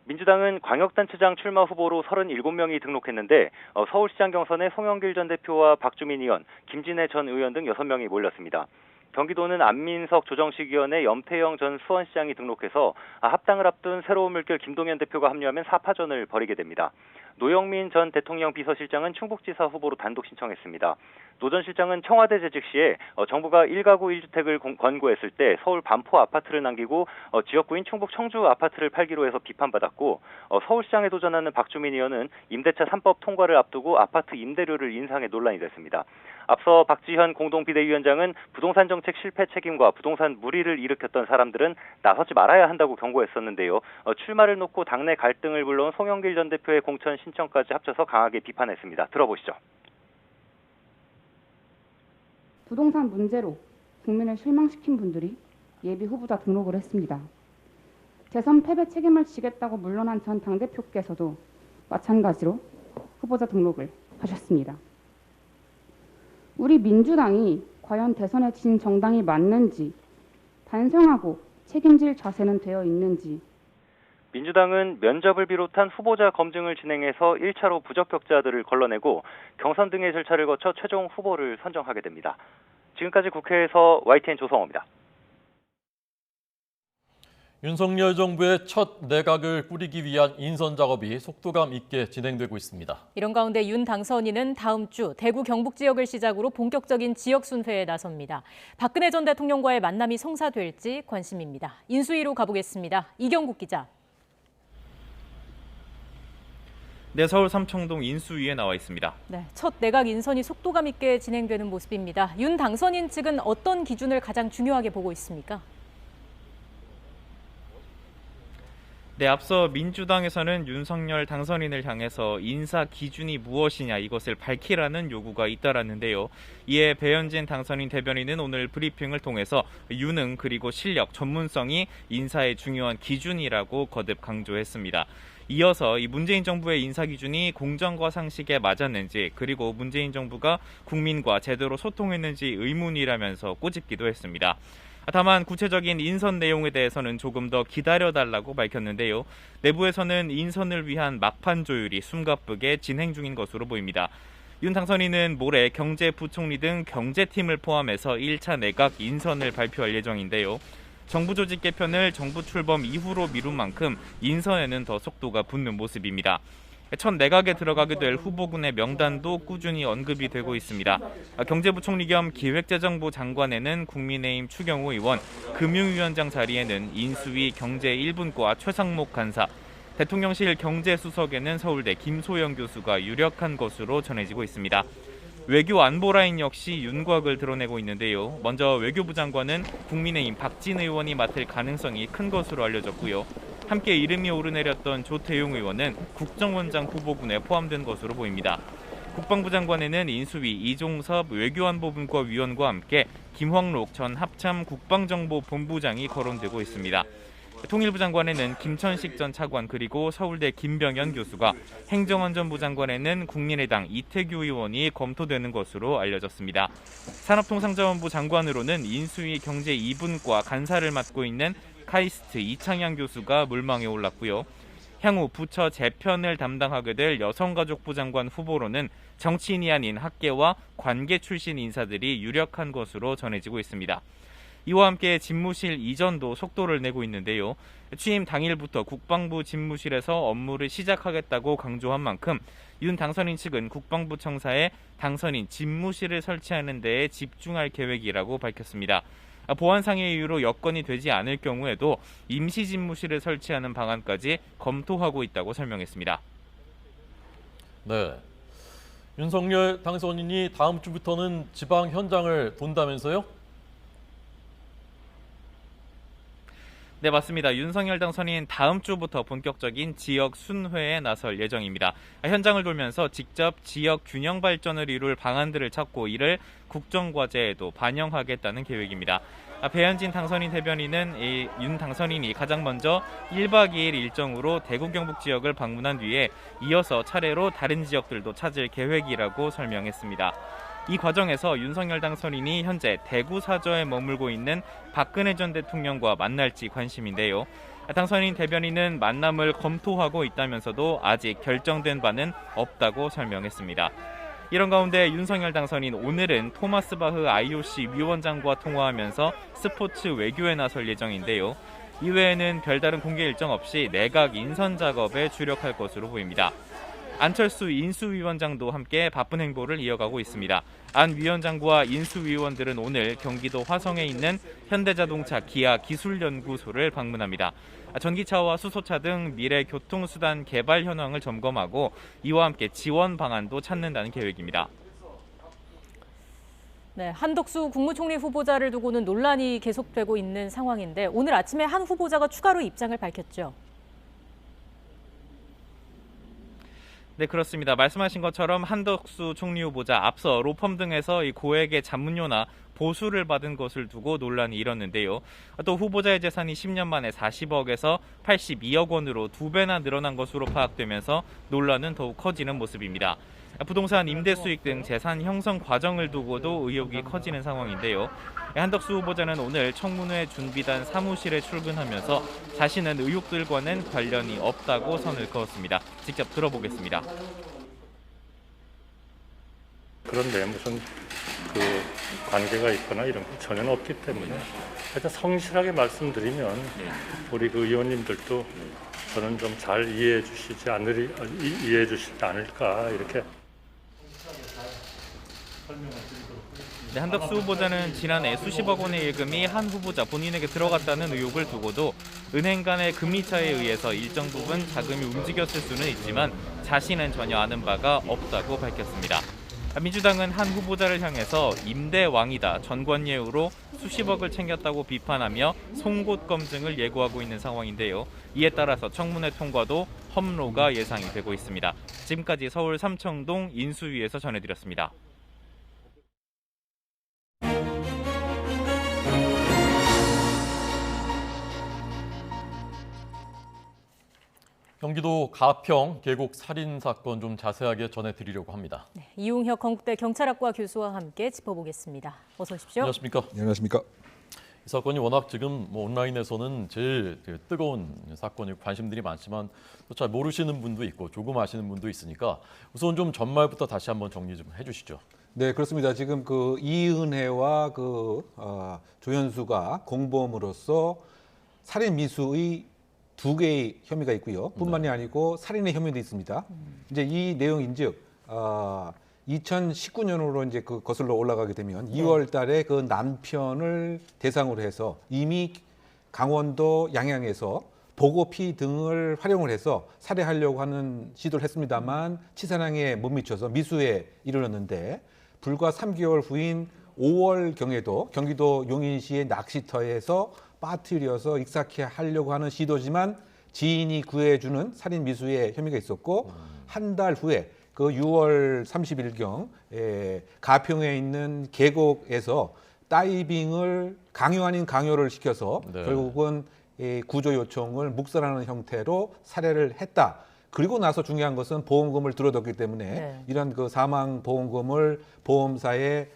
민주당은 광역단체장 출마 후보로 37명이 등록했는데 서울시장 경선에 송영길 전 대표와 박주민 의원, 김진애 전 의원 등 6명이 몰렸습니다. 경기도는 안민석 조정식위원회 염태영 전 수원시장이 등록해서 합당을 앞둔 새로운 물결 김동연 대표가 합류하면 4파전을 벌이게 됩니다. 노영민 전 대통령 비서실장은 충북지사 후보로 단독 신청했습니다. 노 전 실장은 청와대 재직 시에 정부가 1가구 1주택을 권고했을 때 서울 반포 아파트를 남기고 지역구인 충북 청주 아파트를 팔기로 해서 비판받았고, 서울시장에 도전하는 박주민 의원은 임대차 3법 통과를 앞두고 아파트 임대료를 인상해 논란이 됐습니다. 앞서 박지현 공동비대위원장은 부동산 정책 실패 책임과 부동산 무리를 일으켰던 사람들은 나서지 말아야 한다고 경고했었는데요. 출마를 놓고 당내 갈등을 불러온 송영길 전 대표의 공천 신청까지 합쳐서 강하게 비판했습니다. 들어보시죠. 부동산 문제로 국민을 실망시킨 분들이 예비 후보자 등록을 했습니다. 대선 패배 책임을 지겠다고 물러난 전 당대표께서도 마찬가지로 후보자 등록을 하셨습니다. 우리 민주당이 과연 대선에 진 정당이 맞는지 반성하고 책임질 자세는 되어 있는지. 민주당은 면접을 비롯한 후보자 검증을 진행해서 1차로 부적격자들을 걸러내고 경선 등의 절차를 거쳐 최종 후보를 선정하게 됩니다. 지금까지 국회에서 YTN 조성호입니다. 윤석열 정부의 첫 내각을 꾸리기 위한 인선 작업이 속도감 있게 진행되고 있습니다. 이런 가운데 윤 당선인은 다음 주 대구 경북 지역을 시작으로 본격적인 지역 순회에 나섭니다. 박근혜 전 대통령과의 만남이 성사될지 관심입니다. 인수위로 가보겠습니다. 이경국 기자. 네, 서울 삼청동 인수위에 나와 있습니다. 네, 첫 내각 인선이 속도감 있게 진행되는 모습입니다. 윤 당선인 측은 어떤 기준을 가장 중요하게 보고 있습니까? 네, 앞서 민주당에서는 윤석열 당선인을 향해서 인사 기준이 무엇이냐 이것을 밝히라는 요구가 잇따랐는데요. 이에 배현진 당선인 대변인은 오늘 브리핑을 통해서 유능 그리고 실력, 전문성이 인사의 중요한 기준이라고 거듭 강조했습니다. 이어서 이 문재인 정부의 인사 기준이 공정과 상식에 맞았는지, 그리고 문재인 정부가 국민과 제대로 소통했는지 의문이라면서 꼬집기도 했습니다. 다만 구체적인 인선 내용에 대해서는 조금 더 기다려달라고 밝혔는데요. 내부에서는 인선을 위한 막판 조율이 숨가쁘게 진행 중인 것으로 보입니다. 윤 당선인은 모레 경제부총리 등 경제팀을 포함해서 1차 내각 인선을 발표할 예정인데요. 정부 조직 개편을 정부 출범 이후로 미룬 만큼 인선에는 더 속도가 붙는 모습입니다. 첫 내각에 들어가게 될 후보군의 명단도 꾸준히 언급이 되고 있습니다. 경제부총리 겸 기획재정부 장관에는 국민의힘 추경호 의원, 금융위원장 자리에는 인수위 경제 1분과 최상목 간사, 대통령실 경제수석에는 서울대 김소영 교수가 유력한 것으로 전해지고 있습니다. 외교 안보 라인 역시 윤곽을 드러내고 있는데요. 먼저 외교부 장관은 국민의힘 박진 의원이 맡을 가능성이 큰 것으로 알려졌고요. 함께 이름이 오르내렸던 조태용 의원은 국정원장 후보군에 포함된 것으로 보입니다. 국방부 장관에는 인수위 이종섭 외교안보분과 위원과 함께 김황록 전 합참 국방정보본부장이 거론되고 있습니다. 통일부 장관에는 김천식 전 차관 그리고 서울대 김병현 교수가, 행정안전부 장관에는 국민의당 이태규 의원이 검토되는 것으로 알려졌습니다. 산업통상자원부 장관으로는 인수위 경제 2분과 간사를 맡고 있는 카이스트 이창양 교수가 물망에 올랐고요. 향후 부처 재편을 담당하게 될 여성가족부 장관 후보로는 정치인이 아닌 학계와 관계 출신 인사들이 유력한 것으로 전해지고 있습니다. 이와 함께 집무실 이전도 속도를 내고 있는데요. 취임 당일부터 국방부 집무실에서 업무를 시작하겠다고 강조한 만큼 윤 당선인 측은 국방부 청사에 당선인 집무실을 설치하는 데에 집중할 계획이라고 밝혔습니다. 보안상의 이유로 여건이 되지 않을 경우에도 임시 집무실을 설치하는 방안까지 검토하고 있다고 설명했습니다. 네, 윤석열 당선인이 다음 주부터는 지방 현장을 돈다면서요? 네, 맞습니다. 윤석열 당선인 다음 주부터 본격적인 지역 순회에 나설 예정입니다. 현장을 돌면서 직접 지역 균형 발전을 이룰 방안들을 찾고 이를 국정과제에도 반영하겠다는 계획입니다. 배현진 당선인 대변인은 윤 당선인이 가장 먼저 1박 2일 일정으로 대구 경북 지역을 방문한 뒤에 이어서 차례로 다른 지역들도 찾을 계획이라고 설명했습니다. 이 과정에서 윤석열 당선인이 현재 대구 사저에 머물고 있는 박근혜 전 대통령과 만날지 관심인데요. 당선인 대변인은 만남을 검토하고 있다면서도 아직 결정된 바는 없다고 설명했습니다. 이런 가운데 윤석열 당선인 오늘은 토마스 바흐 IOC 위원장과 통화하면서 스포츠 외교에 나설 예정인데요. 이외에는 별다른 공개 일정 없이 내각 인선 작업에 주력할 것으로 보입니다. 안철수 인수위원장도 함께 바쁜 행보를 이어가고 있습니다. 안 위원장과 인수위원들은 오늘 경기도 화성에 있는 현대자동차 기아 기술연구소를 방문합니다. 전기차와 수소차 등 미래 교통수단 개발 현황을 점검하고 이와 함께 지원 방안도 찾는다는 계획입니다. 네, 한덕수 국무총리 후보자를 두고는 논란이 계속되고 있는 상황인데 오늘 아침에 한 후보자가 추가로 입장을 밝혔죠. 네, 그렇습니다. 말씀하신 것처럼 한덕수 총리 후보자 앞서 로펌 등에서 이 고액의 잡문료나 보수를 받은 것을 두고 논란이 일었는데요. 또 후보자의 재산이 10년 만에 40억에서 82억 원으로 2배나 늘어난 것으로 파악되면서 논란은 더욱 커지는 모습입니다. 부동산 임대 수익 등 재산 형성 과정을 두고도 의혹이 커지는 상황인데요. 한덕수 후보자는 오늘 청문회 준비단 사무실에 출근하면서 자신은 의혹들과는 관련이 없다고 선을 그었습니다. 직접 들어보겠습니다. 그런데 무슨 관계가 있거나 이런 게 전혀 없기 때문에 하여튼 성실하게 말씀드리면 우리 의원님들도 저는 좀 잘 이해해 주시지 않을까 이렇게. 네, 한덕수 후보자는 지난해 수십억 원의 예금이 한 후보자 본인에게 들어갔다는 의혹을 두고도 은행 간의 금리차에 의해서 일정 부분 자금이 움직였을 수는 있지만 자신은 전혀 아는 바가 없다고 밝혔습니다. 민주당은 한 후보자를 향해서 임대왕이다 전관예우로 수십억을 챙겼다고 비판하며 송곳 검증을 예고하고 있는 상황인데요. 이에 따라서 청문회 통과도 험로가 예상이 되고 있습니다. 지금까지 서울 삼청동 인수위에서 전해드렸습니다. 경기도 가평 계곡 살인 사건 좀 자세하게 전해드리려고 합니다. 네, 이웅혁 건국대 경찰학과 교수와 함께 짚어보겠습니다. 어서 오십시오. 안녕하십니까? 안녕하십니까? 이 사건이 워낙 지금 온라인에서는 제일 뜨거운 사건이고 관심들이 많지만 또 잘 모르시는 분도 있고 조금 아시는 분도 있으니까 우선 좀 전말부터 다시 한번 정리 좀 해주시죠. 네, 그렇습니다. 지금 이은혜와 조현수가 공범으로서 살인 미수의 2개의 혐의가 있고요. 뿐만이 아니고 살인의 혐의도 있습니다. 이제 이 내용인즉 2019년으로 이제 거슬러 올라가게 되면 2월 달에 그 남편을 대상으로 해서 이미 강원도 양양에서 보고피 등을 활용을 해서 살해하려고 하는 시도를 했습니다만 치사량에 못 미쳐서 미수에 이르렀는데 불과 3개월 후인 5월경에도 경기도 용인시의 낚시터에서 빠뜨려서 익사케 하려고 하는 시도지만 지인이 구해주는 살인 미수의 혐의가 있었고 한 달 후에 그 6월 30일경 가평에 있는 계곡에서 다이빙을 강요 아닌 강요를 시켜서 결국은 구조 요청을 묵살하는 형태로 살해를 했다. 그리고 나서 중요한 것은 보험금을 들어뒀기 때문에 이런 그 사망 보험금을 보험사에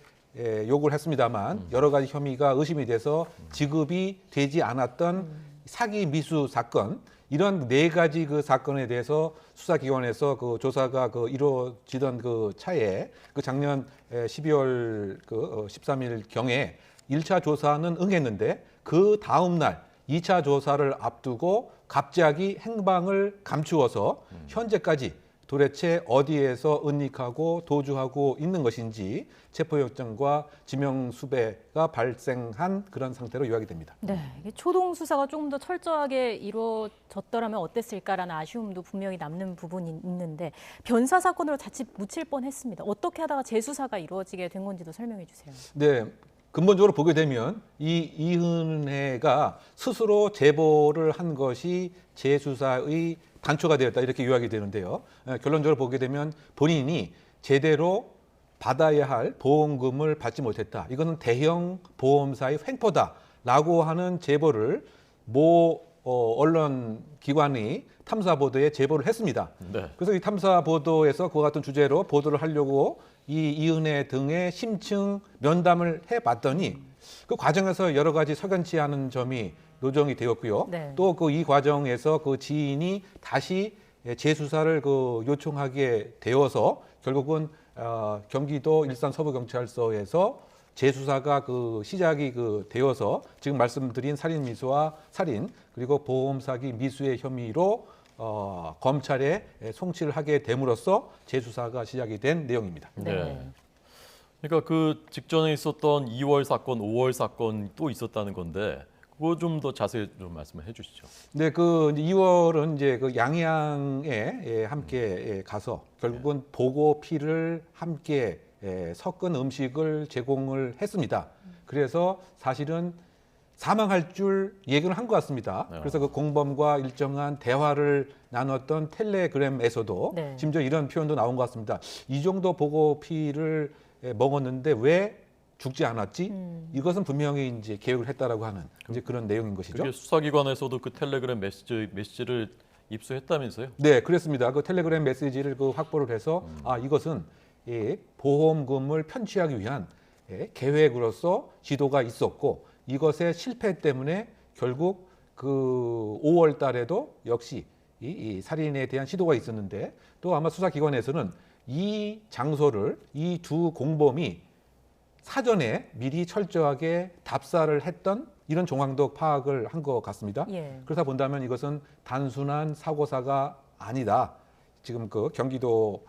요구를 했습니다만 여러 가지 혐의가 의심이 돼서 지급이 되지 않았던 사기 미수 사건, 이런 4가지 그 사건에 대해서 수사기관에서 그 조사가 이루어지던 그 차에 작년 12월 13일 경에 1차 조사는 응했는데 그 다음 날 2차 조사를 앞두고 갑자기 행방을 감추어서 현재까지 도대체 어디에서 은닉하고 도주하고 있는 것인지 체포영장과 지명수배가 발생한 그런 상태로 요약이 됩니다. 네, 초동 수사가 조금 더 철저하게 이루어졌더라면 어땠을까라는 아쉬움도 분명히 남는 부분이 있는데 변사 사건으로 자칫 묻힐 뻔했습니다. 어떻게 하다가 재수사가 이루어지게 된 건지도 설명해 주세요. 네. 근본적으로 보게 되면 이은혜가 스스로 제보를 한 것이 재수사의 단초가 되었다 이렇게 요약이 되는데요. 결론적으로 보게 되면 본인이 제대로 받아야 할 보험금을 받지 못했다. 이거는 대형 보험사의 횡포다라고 하는 제보를 모 언론 기관이 탐사 보도에 제보를 했습니다. 네. 그래서 이 탐사 보도에서 그와 같은 주제로 보도를 하려고 이은혜 등의 심층 면담을 해봤더니 그 과정에서 여러 가지 석연치 않은 점이 노정이 되었고요. 네. 또 이 과정에서 그 지인이 다시 재수사를 요청하게 되어서 결국은 경기도 일산 서부경찰서에서 재수사가 시작이 되어서 지금 말씀드린 살인 미수와 살인 그리고 보험 사기 미수의 혐의로 검찰에 송치를 하게 됨으로써 재수사가 시작이 된 내용입니다. 네. 그러니까 그 직전에 있었던 2월 사건, 5월 사건 또 있었다는 건데 그거 좀 더 자세히 좀 말씀을 해주시죠. 네, 그 2월은 이제 그 양양에 함께 가서 결국은 보고 피를 함께 섞은 음식을 제공을 했습니다. 그래서 사실은 사망할 줄 예견을 한 것 같습니다. 그래서 그 공범과 일정한 대화를 나눴던 텔레그램에서도 네. 심지어 이런 표현도 나온 것 같습니다. 이 정도 보고 피를 먹었는데 왜 죽지 않았지? 이것은 분명히 이제 계획을 했다라고 하는 이제 그런 내용인 것이죠. 그게 수사기관에서도 그 텔레그램 메시지를 입수했다면서요? 네, 그렇습니다. 그 텔레그램 메시지를 그 확보를 해서 이것은 보험금을 편취하기 위한 계획으로서 지도가 있었고 이것의 실패 때문에 결국 그 5월 달에도 역시 이 살인에 대한 시도가 있었는데 또 아마 수사기관에서는 이 장소를 이 두 공범이 사전에 미리 철저하게 답사를 했던 이런 정황도 파악을 한 것 같습니다. 예. 그렇다 본다면 이것은 단순한 사고사가 아니다. 지금 그 경기도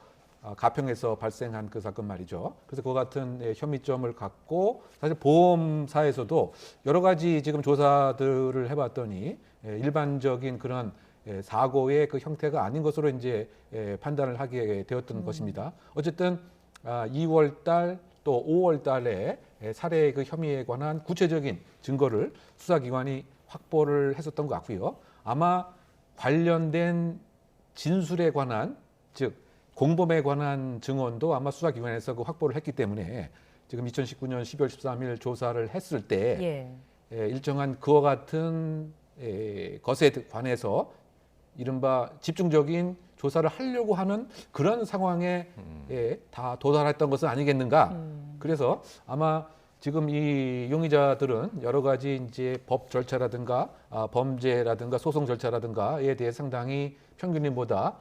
가평에서 발생한 그 사건 말이죠. 그래서 그와 같은 혐의점을 갖고 사실 보험사에서도 여러 가지 지금 조사들을 해봤더니 일반적인 그런 사고의 그 형태가 아닌 것으로 이제 판단을 하게 되었던 것입니다. 어쨌든 2월 달 또 5월 달에 살해 그 혐의에 관한 구체적인 증거를 수사기관이 확보를 했었던 것 같고요. 아마 관련된 진술에 관한 즉 공범에 관한 증언도 아마 수사기관에서 그 확보를 했기 때문에 지금 2019년 12월 13일 조사를 했을 때 일정한 그와 같은 것에 관해서 이른바 집중적인 조사를 하려고 하는 그런 상황에 다 도달했던 것은 아니겠는가. 그래서 아마 지금 이 용의자들은 여러 가지 이제 법 절차라든가 범죄라든가 소송 절차라든가에 대해 상당히 평균인보다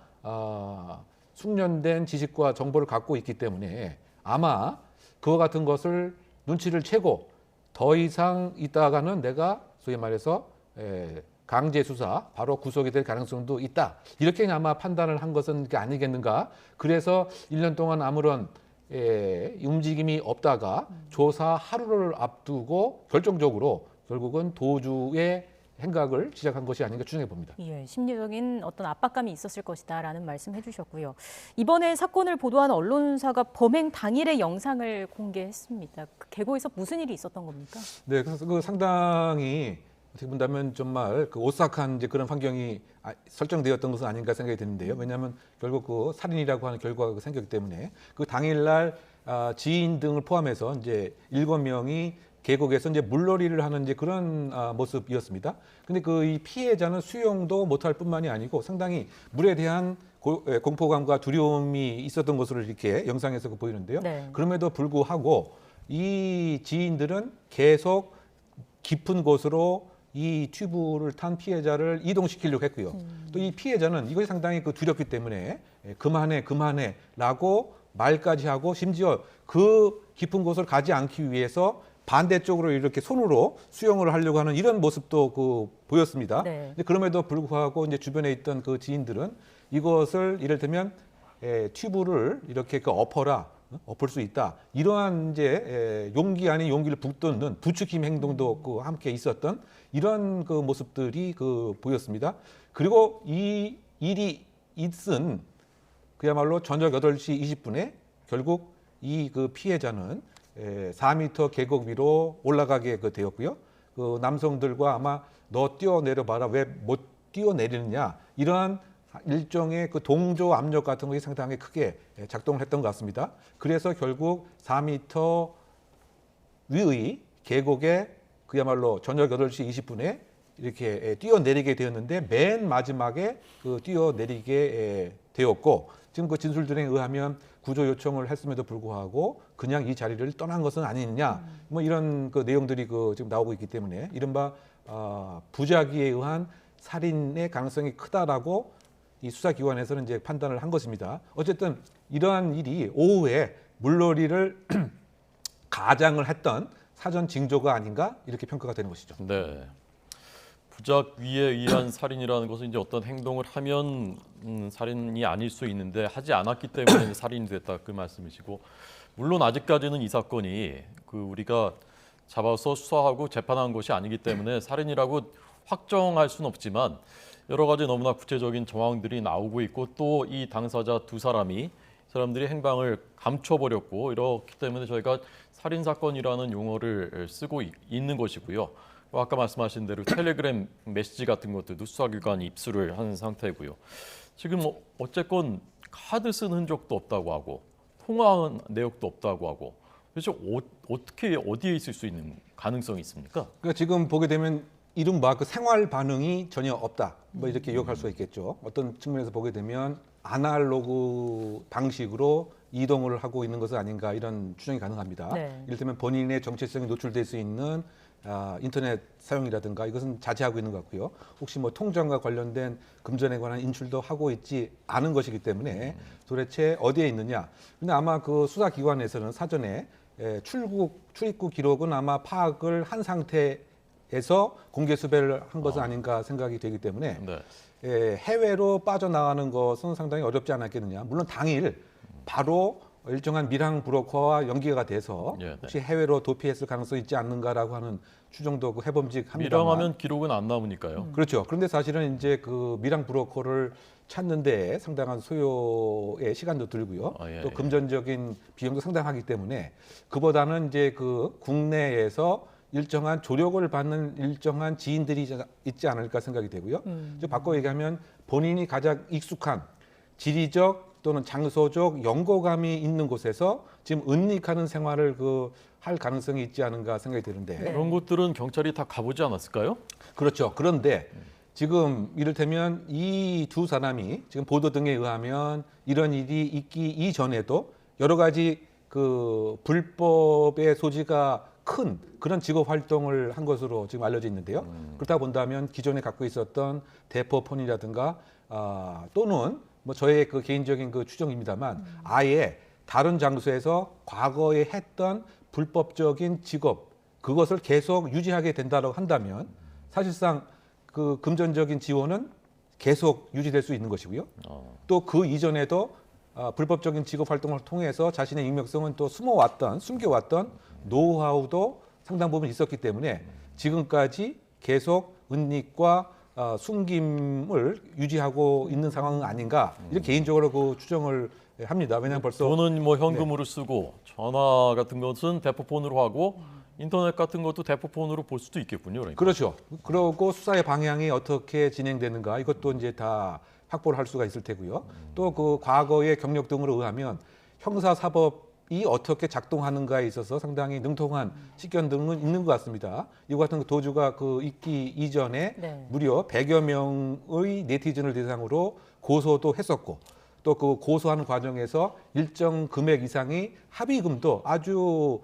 숙련된 지식과 정보를 갖고 있기 때문에 아마 그와 같은 것을 눈치를 채고 더 이상 있다가는 내가 소위 말해서 강제 수사, 바로 구속이 될 가능성도 있다. 이렇게 아마 판단을 한 것은 아니겠는가. 그래서 1년 동안 아무런 움직임이 없다가 조사 하루를 앞두고 결정적으로 결국은 도주의 행각을 시작한 것이 아닌가 추정해 봅니다. 예, 심리적인 어떤 압박감이 있었을 것이다라는 말씀해 주셨고요. 이번에 사건을 보도한 언론사가 범행 당일의 영상을 공개했습니다. 그 계곡에서 무슨 일이 있었던 겁니까? 네, 그래서 그 상당히 어떻게 본다면 정말 그 오싹한 이제 그런 환경이 설정되었던 것은 아닌가 생각이 드는데요. 왜냐하면 결국 그 살인이라고 하는 결과가 생겼기 때문에 그 당일날 지인 등을 포함해서 이제 7명이 계곡에서 이제 물놀이를 하는 이제 그런 모습이었습니다. 근데 그 이 피해자는 수영도 못할 뿐만이 아니고 상당히 물에 대한 공포감과 두려움이 있었던 것으로 이렇게 영상에서 보이는데요. 네. 그럼에도 불구하고 이 지인들은 계속 깊은 곳으로 이 튜브를 탄 피해자를 이동시키려고 했고요. 또 이 피해자는 이것이 상당히 그 두렵기 때문에 그만해라고 말까지 하고 심지어 그 깊은 곳을 가지 않기 위해서 반대쪽으로 이렇게 손으로 수영을 하려고 하는 이런 모습도 그 보였습니다. 네. 근데 그럼에도 불구하고 이제 주변에 있던 그 지인들은 이것을 이를테면 튜브를 이렇게 그 엎을 수 있다. 이러한 이제 용기 아닌 용기를 북돋는 부추김 행동도 그 함께 있었던 이런 그 모습들이 그 보였습니다. 그리고 이 일이 있은 그야말로 저녁 8시 20분에 결국 이 그 피해자는 4m 계곡 위로 올라가게 되었고요. 그 남성들과 아마 너 뛰어내려봐라 왜 못 뛰어내리느냐 이러한 일종의 그 동조 압력 같은 것이 상당히 크게 작동을 했던 것 같습니다. 그래서 결국 4m 위의 계곡에 그야말로 저녁 8시 20분에 이렇게 뛰어내리게 되었는데 맨 마지막에 그 뛰어내리게 되었고 지금 그 진술들에 의하면 구조 요청을 했음에도 불구하고 그냥 이 자리를 떠난 것은 아니냐 뭐 이런 그 내용들이 그 지금 나오고 있기 때문에 이른바 부작위에 의한 살인의 가능성이 크다라고 이 수사기관에서는 이제 판단을 한 것입니다. 어쨌든 이러한 일이 오후에 물놀이를 가장을 했던 사전 징조가 아닌가 이렇게 평가가 되는 것이죠. 네. 부작 위에 의한 살인이라는 것은 이제 어떤 행동을 하면 살인이 아닐 수 있는데 하지 않았기 때문에 살인이 됐다 그 말씀이시고, 물론 아직까지는 이 사건이 우리가 잡아서 수사하고 재판한 것이 아니기 때문에 살인이라고 확정할 수는 없지만 여러 가지 너무나 구체적인 정황들이 나오고 있고, 또 이 당사자 두 사람들이 행방을 감춰버렸고, 이렇기 때문에 저희가 살인 사건이라는 용어를 쓰고 있는 것이고요. 아까 말씀하신 대로 텔레그램 메시지 같은 것들도 수사기관이 입수를 한 상태고요. 지금 어쨌건 카드 쓴 흔적도 없다고 하고 통화한 내역도 없다고 하고, 그래서 어떻게 어디에 있을 수 있는 가능성이 있습니까? 그러니까 지금 보게 되면 이른바 그 생활 반응이 전혀 없다, 뭐 이렇게 요약할 수가 있겠죠. 어떤 측면에서 보게 되면 아날로그 방식으로 이동을 하고 있는 것은 아닌가, 이런 추정이 가능합니다. 네. 이를테면 본인의 정체성이 노출될 수 있는 인터넷 사용이라든가 이것은 자제하고 있는 것 같고요. 혹시 뭐 통장과 관련된 금전에 관한 인출도 하고 있지 않은 것이기 때문에 도대체 어디에 있느냐. 근데 아마 그 수사기관에서는 사전에 출입국 기록은 아마 파악을 한 상태에서 공개 수배를 한 것은 아닌가 생각이 되기 때문에 해외로 빠져나가는 것은 상당히 어렵지 않았겠느냐. 물론 당일 바로 일정한 밀항 브로커와 연계가 돼서 혹시 해외로 도피했을 가능성이 있지 않는가라고 하는 추정도 해봄직합니다. 밀항하면 기록은 안 남으니까요. 그렇죠. 그런데 사실은 이제 그 밀항 브로커를 찾는데 상당한 소요의 시간도 들고요. 또 금전적인 비용도 상당하기 때문에 그보다는 이제 그 국내에서 일정한 조력을 받는 일정한 지인들이 있지 않을까 생각이 되고요. 바꿔 얘기하면 본인이 가장 익숙한 지리적 또는 장소적 연고감이 있는 곳에서 지금 은닉하는 생활을 할 가능성이 있지 않은가 생각이 되는데, 그런 곳들은 경찰이 다 가보지 않았을까요? 그렇죠. 그런데 지금 이를테면 이 두 사람이 지금 보도 등에 의하면 이런 일이 있기 이전에도 여러 가지 그 불법의 소지가 큰 그런 직업 활동을 한 것으로 지금 알려져 있는데요. 그렇다 본다면 기존에 갖고 있었던 대포폰이라든가 또는 뭐 저의 그 개인적인 그 추정입니다만 아예 다른 장소에서 과거에 했던 불법적인 직업, 그것을 계속 유지하게 된다고 한다면 사실상 그 금전적인 지원은 계속 유지될 수 있는 것이고요. 또 그 이전에도 불법적인 직업 활동을 통해서 자신의 익명성은 또 숨겨왔던 노하우도 상당 부분 있었기 때문에 지금까지 계속 은닉과 숨김을 유지하고 있는 상황은 아닌가, 이렇게 개인적으로 그 추정을 합니다. 왜냐하면 벌써 돈은 뭐 현금으로 쓰고 전화 같은 것은 대포폰으로 하고 인터넷 같은 것도 대포폰으로 볼 수도 있겠군요. 그러니까. 그렇죠. 그리고 수사의 방향이 어떻게 진행되는가, 이것도 이제 다 확보를 할 수가 있을 테고요. 또 그 과거의 경력 등으로 의하면 형사사법이 어떻게 작동하는가에 있어서 상당히 능통한 식견 등은 있는 것 같습니다. 이와 같은 도주가 있기 이전에 무려 100여 명의 네티즌을 대상으로 고소도 했었고, 또 그 고소하는 과정에서 일정 금액 이상의 합의금도 아주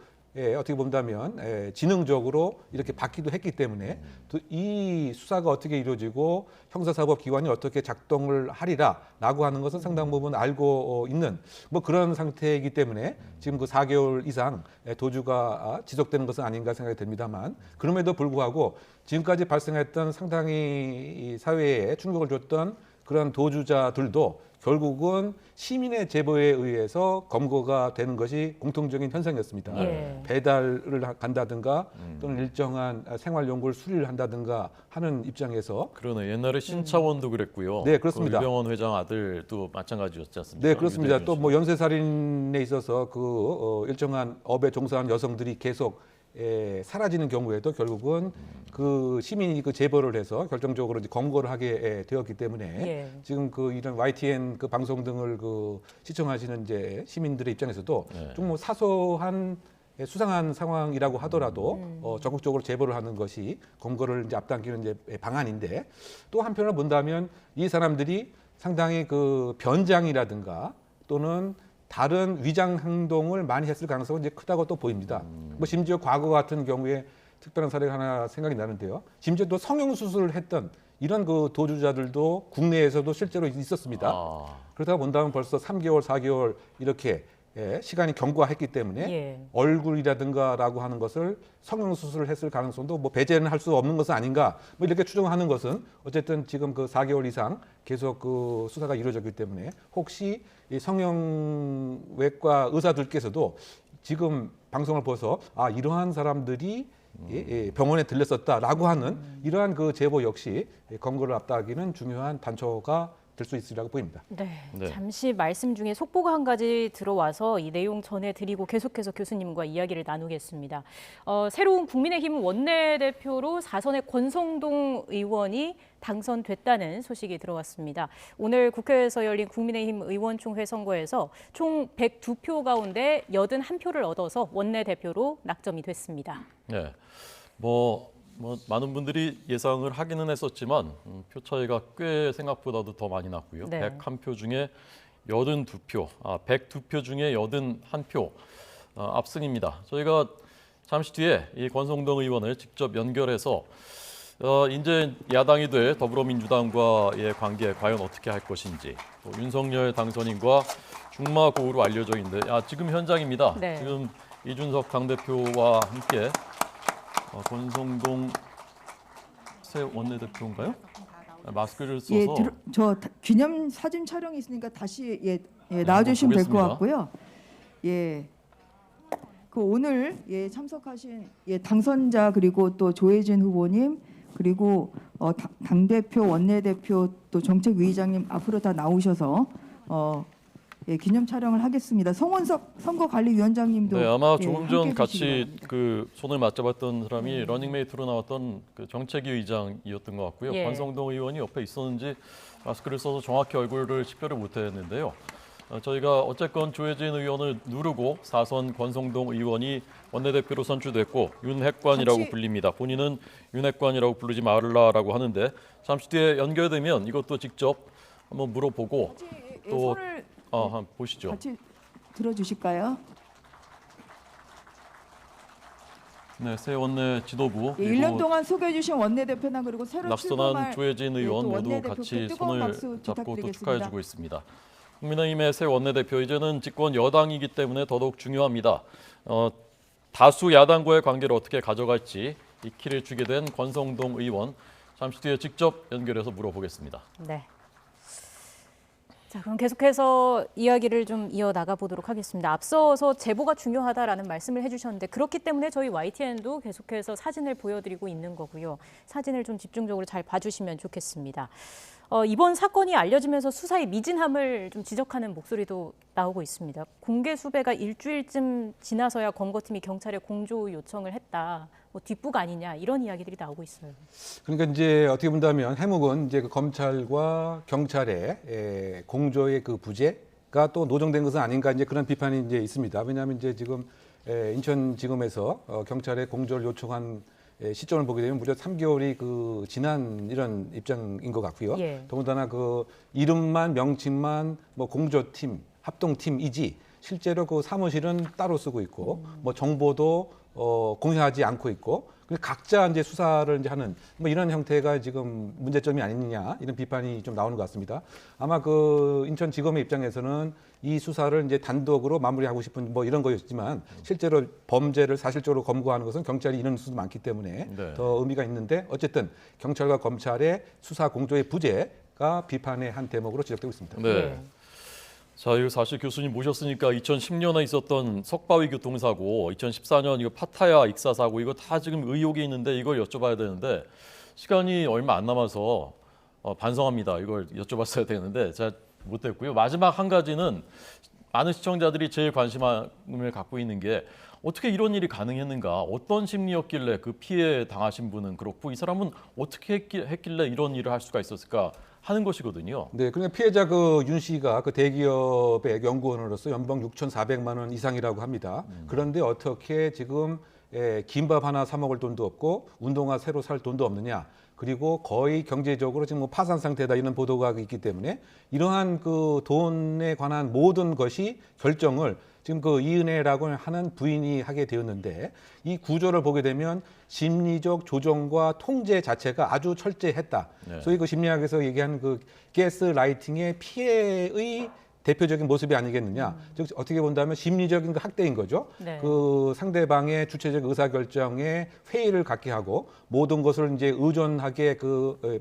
어떻게 본다면 지능적으로 이렇게 받기도 했기 때문에 또 이 수사가 어떻게 이루어지고 형사사법기관이 어떻게 작동을 하리라라고 하는 것은 상당 부분 알고 있는 뭐 그런 상태이기 때문에 지금 그 4개월 이상 도주가 지속되는 것은 아닌가 생각이 됩니다만, 그럼에도 불구하고 지금까지 발생했던 상당히 사회에 충격을 줬던 그런 도주자들도 결국은 시민의 제보에 의해서 검거가 되는 것이 공통적인 현상이었습니다. 배달을 간다든가 또는 일정한 생활 연구를 수리를 한다든가 하는 입장에서. 그러네. 옛날에 신차원도 그랬고요. 네, 그렇습니다. 그 유병원 회장 아들도 마찬가지였지 않습니까? 네, 그렇습니다. 또 뭐 연쇄살인에 있어서 일정한 업에 종사하는 여성들이 계속 사라지는 경우에도 결국은 그 시민이 그 제보를 해서 결정적으로 이제 검거를 하게 되었기 때문에 지금 이런 YTN 그 방송 등을 시청하시는 이제 시민들의 입장에서도 좀 뭐 사소한 수상한 상황이라고 하더라도 적극적으로 제보를 하는 것이 검거를 이제 앞당기는 이제 방안인데, 또 한편으로 본다면 이 사람들이 상당히 그 변장이라든가 또는 다른 위장 행동을 많이 했을 가능성은 이제 크다고 또 보입니다. 뭐 심지어 과거 같은 경우에 특별한 사례가 하나 생각이 나는데요. 심지어 또 성형수술을 했던 이런 그 도주자들도 국내에서도 실제로 있었습니다. 그러다 본다면 벌써 3개월, 4개월 이렇게 시간이 경과했기 때문에 예. 얼굴이라든가라고 하는 것을 성형수술을 했을 가능성도 뭐 배제는 할 수 없는 것은 아닌가 뭐 이렇게 추정하는 것은 어쨌든 지금 그 4개월 이상 계속 그 수사가 이루어졌기 때문에 혹시 이 성형외과 의사들께서도 지금 방송을 보서 이러한 사람들이 병원에 들렸었다라고 하는 이러한 그 제보 역시 검거를 앞당기는 중요한 단초가 될 수 있으리라고 보입니다. 네, 네. 잠시 말씀 중에 속보가 한 가지 들어와서 이 내용 전해드리고 계속해서 교수님과 이야기를 나누겠습니다. 새로운 국민의힘 원내대표로 4선의 권성동 의원이 당선됐다는 소식이 들어왔습니다. 오늘 국회에서 열린 국민의힘 의원총회 선거에서 총 102표 가운데 81표를 얻어서 원내대표로 낙점이 됐습니다. 네, 뭐 많은 분들이 예상을 하기는 했었지만 표 차이가 꽤 생각보다도 더 많이 났고요. 네. 101표 중에 82표, 102표 중에 81표 압승입니다. 저희가 잠시 뒤에 이 권성동 의원을 직접 연결해서 이제 야당이 될 더불어민주당과의 관계 과연 어떻게 할 것인지, 또 윤석열 당선인과 중마고우로 알려져 있는데 지금 현장입니다. 네. 지금 이준석 당대표와 함께 권성동 새 원내대표인가요? 마스크를 써서. 저 기념 사진 촬영이 있으니까 다시 나와주시면 될 것 같고요. 그 오늘 참석하신 당선자 그리고 또 조혜진 후보님 그리고 당대표 원내대표 또 정책위의장님 앞으로 다 나오셔서 기념 촬영을 하겠습니다. 송원석 선거관리위원장님도 네, 아마 조금 전 함께 같이 해주시기 그 손을 맞잡았던 사람이 러닝메이트로 나왔던 그 정책위 의장이었던 것 같고요. 예. 권성동 의원이 옆에 있었는지 마스크를 써서 정확히 얼굴을 식별을 못했는데요. 저희가 어쨌건 조혜진 의원을 누르고 4선 권성동 의원이 원내대표로 선출됐고 윤핵관이라고 불립니다. 본인은 윤핵관이라고 부르지 말라라고 하는데 잠시 뒤에 연결되면 이것도 직접 한번 물어보고 또 한번 보시죠. 같이 들어주실까요? 네, 새 원내 지도부 1년 동안 소개해 주신 원내대표나 그리고 새로 낙선한 출범할 조혜진 의원 모두 원내대표께 같이 뜨거운 손을 박수 잡고 또 부탁드리겠습니다. 축하해주고 있습니다. 국민의힘의 새 원내대표 이제는 집권 여당이기 때문에 더더욱 중요합니다. 다수 야당과의 관계를 어떻게 가져갈지 이 키를 주게 된 권성동 의원 잠시 뒤에 직접 연결해서 물어보겠습니다. 네. 자, 그럼 계속해서 이야기를 좀 이어나가 보도록 하겠습니다. 앞서서 제보가 중요하다라는 말씀을 해주셨는데 그렇기 때문에 저희 YTN도 계속해서 사진을 보여드리고 있는 거고요. 사진을 좀 집중적으로 잘 봐주시면 좋겠습니다. 이번 사건이 알려지면서 수사의 미진함을 좀 지적하는 목소리도 나오고 있습니다. 공개 수배가 일주일쯤 지나서야 검거팀이 경찰에 공조 요청을 했다. 뒷북 아니냐 이런 이야기들이 나오고 있어요. 그러니까 이제 어떻게 본다면 해묵은 이제 그 검찰과 경찰의 공조의 그 부재가 또 노정된 것은 아닌가 이제 그런 비판이 이제 있습니다. 왜냐하면 이제 지금 인천지검에서 경찰에 공조를 요청한 시점을 보게 되면 무려 3개월이 그 지난 이런 입장인 것 같고요. 예. 더군다나 그 이름만 명칭만 뭐 공조팀, 합동팀이지 실제로 그 사무실은 따로 쓰고 있고 뭐 정보도 공유하지 않고 있고 각자 이제 수사를 이제 하는 뭐 이런 형태가 지금 문제점이 아니냐 이런 비판이 좀 나오는 것 같습니다. 아마 그 인천지검의 입장에서는 이 수사를 이제 단독으로 마무리하고 싶은 뭐 이런 거였지만 실제로 범죄를 사실적으로 검거하는 것은 경찰이 이런 수도 많기 때문에 네. 더 의미가 있는데 어쨌든 경찰과 검찰의 수사 공조의 부재가 비판의 한 대목으로 지적되고 있습니다. 네. 자, 이거 사실 교수님 모셨으니까 2010년에 있었던 석바위 교통사고, 2014년 이거 파타야 익사 사고 이거 다 지금 의혹이 있는데 이걸 여쭤봐야 되는데 시간이 얼마 안 남아서 반성합니다. 이걸 여쭤봤어야 되는데 제가 못했고요. 마지막 한 가지는 많은 시청자들이 제일 관심을 갖고 있는 게 어떻게 이런 일이 가능했는가? 어떤 심리였길래 그 피해 당하신 분은 그렇고 이 사람은 어떻게 했길래 이런 일을 할 수가 있었을까? 하는 것이거든요. 네, 그러니까 피해자 그 윤 씨가 그 대기업의 연구원으로서 연봉 6,400만 원 이상이라고 합니다. 그런데 어떻게 지금 김밥 하나 사 먹을 돈도 없고 운동화 새로 살 돈도 없느냐? 그리고 거의 경제적으로 지금 뭐 파산 상태다 이런 보도가 있기 때문에 이러한 그 돈에 관한 모든 것이 결정을 지금 그 이은혜라고 하는 부인이 하게 되었는데 이 구조를 보게 되면 심리적 조정과 통제 자체가 아주 철저했다. 네. 소위 그 심리학에서 얘기하는 그 가스 라이팅의 피해의 대표적인 모습이 아니겠느냐. 즉 어떻게 본다면 심리적인 그 학대인 거죠. 네. 그 상대방의 주체적 의사결정에 회의를 갖게 하고 모든 것을 이제 의존하게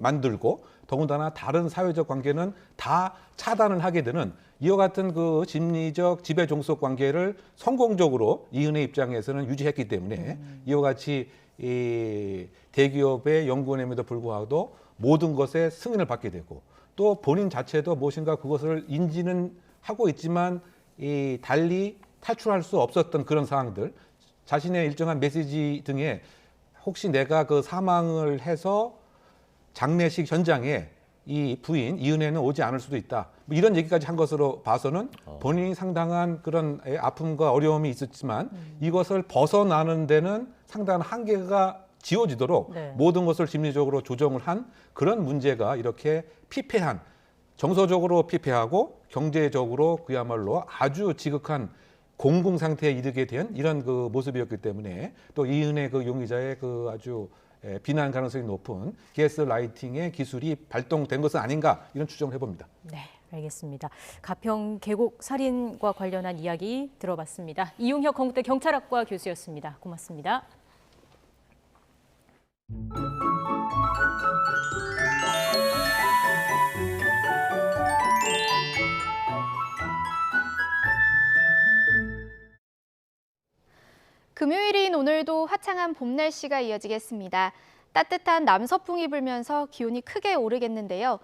만들고 더군다나 다른 사회적 관계는 다 차단을 하게 되는 이와 같은 그 심리적 지배 종속 관계를 성공적으로 이은혜 입장에서는 유지했기 때문에 이와 같이 이 대기업의 연구원임에도 불구하고 모든 것에 승인을 받게 되고 또 본인 자체도 무엇인가 그것을 인지는 하고 있지만 달리 탈출할 수 없었던 그런 상황들, 자신의 일정한 메시지 등에 혹시 내가 그 사망을 해서 장례식 현장에 이 부인 이은혜는 오지 않을 수도 있다. 뭐 이런 얘기까지 한 것으로 봐서는 본인이 상당한 그런 아픔과 어려움이 있었지만 이것을 벗어나는 데는 상당한 한계가 지워지도록 네. 모든 것을 심리적으로 조정을 한 그런 문제가 이렇게 피폐한, 정서적으로 피폐하고 경제적으로 그야말로 아주 지극한 공공 상태에 이르게 된 이런 그 모습이었기 때문에 또 이은혜 그 용의자의 그 아주 비난 가능성이 높은 가스라이팅의 기술이 발동된 것은 아닌가 이런 추정을 해봅니다. 네, 알겠습니다. 가평 계곡 살인과 관련한 이야기 들어봤습니다. 이용혁 건국대 경찰학과 교수였습니다. 고맙습니다. 금요일인 오늘도 화창한 봄 날씨가 이어지겠습니다. 따뜻한 남서풍이 불면서 기온이 크게 오르겠는데요.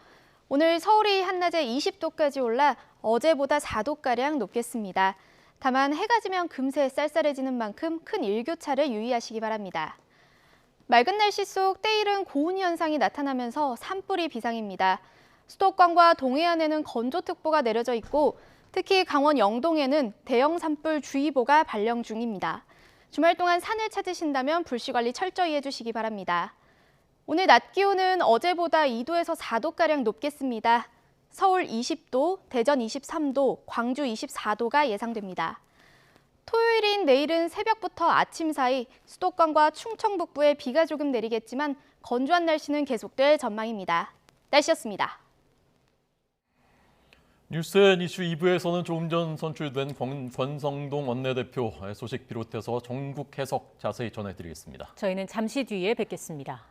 오늘 서울이 한낮에 20도까지 올라 어제보다 4도가량 높겠습니다. 다만 해가 지면 금세 쌀쌀해지는 만큼 큰 일교차를 유의하시기 바랍니다. 맑은 날씨 속 때이른 고온 현상이 나타나면서 산불이 비상입니다. 수도권과 동해안에는 건조특보가 내려져 있고 특히 강원 영동에는 대형 산불 주의보가 발령 중입니다. 주말 동안 산을 찾으신다면 불씨 관리 철저히 해주시기 바랍니다. 오늘 낮 기온은 어제보다 2도에서 4도가량 높겠습니다. 서울 20도, 대전 23도, 광주 24도가 예상됩니다. 토요일인 내일은 새벽부터 아침 사이 수도권과 충청 북부에 비가 조금 내리겠지만 건조한 날씨는 계속될 전망입니다. 날씨였습니다. 뉴스앤 이슈 2부에서는 조금 전 선출된 권성동 원내대표 소식 비롯해서 전국 해석 자세히 전해드리겠습니다. 저희는 잠시 뒤에 뵙겠습니다.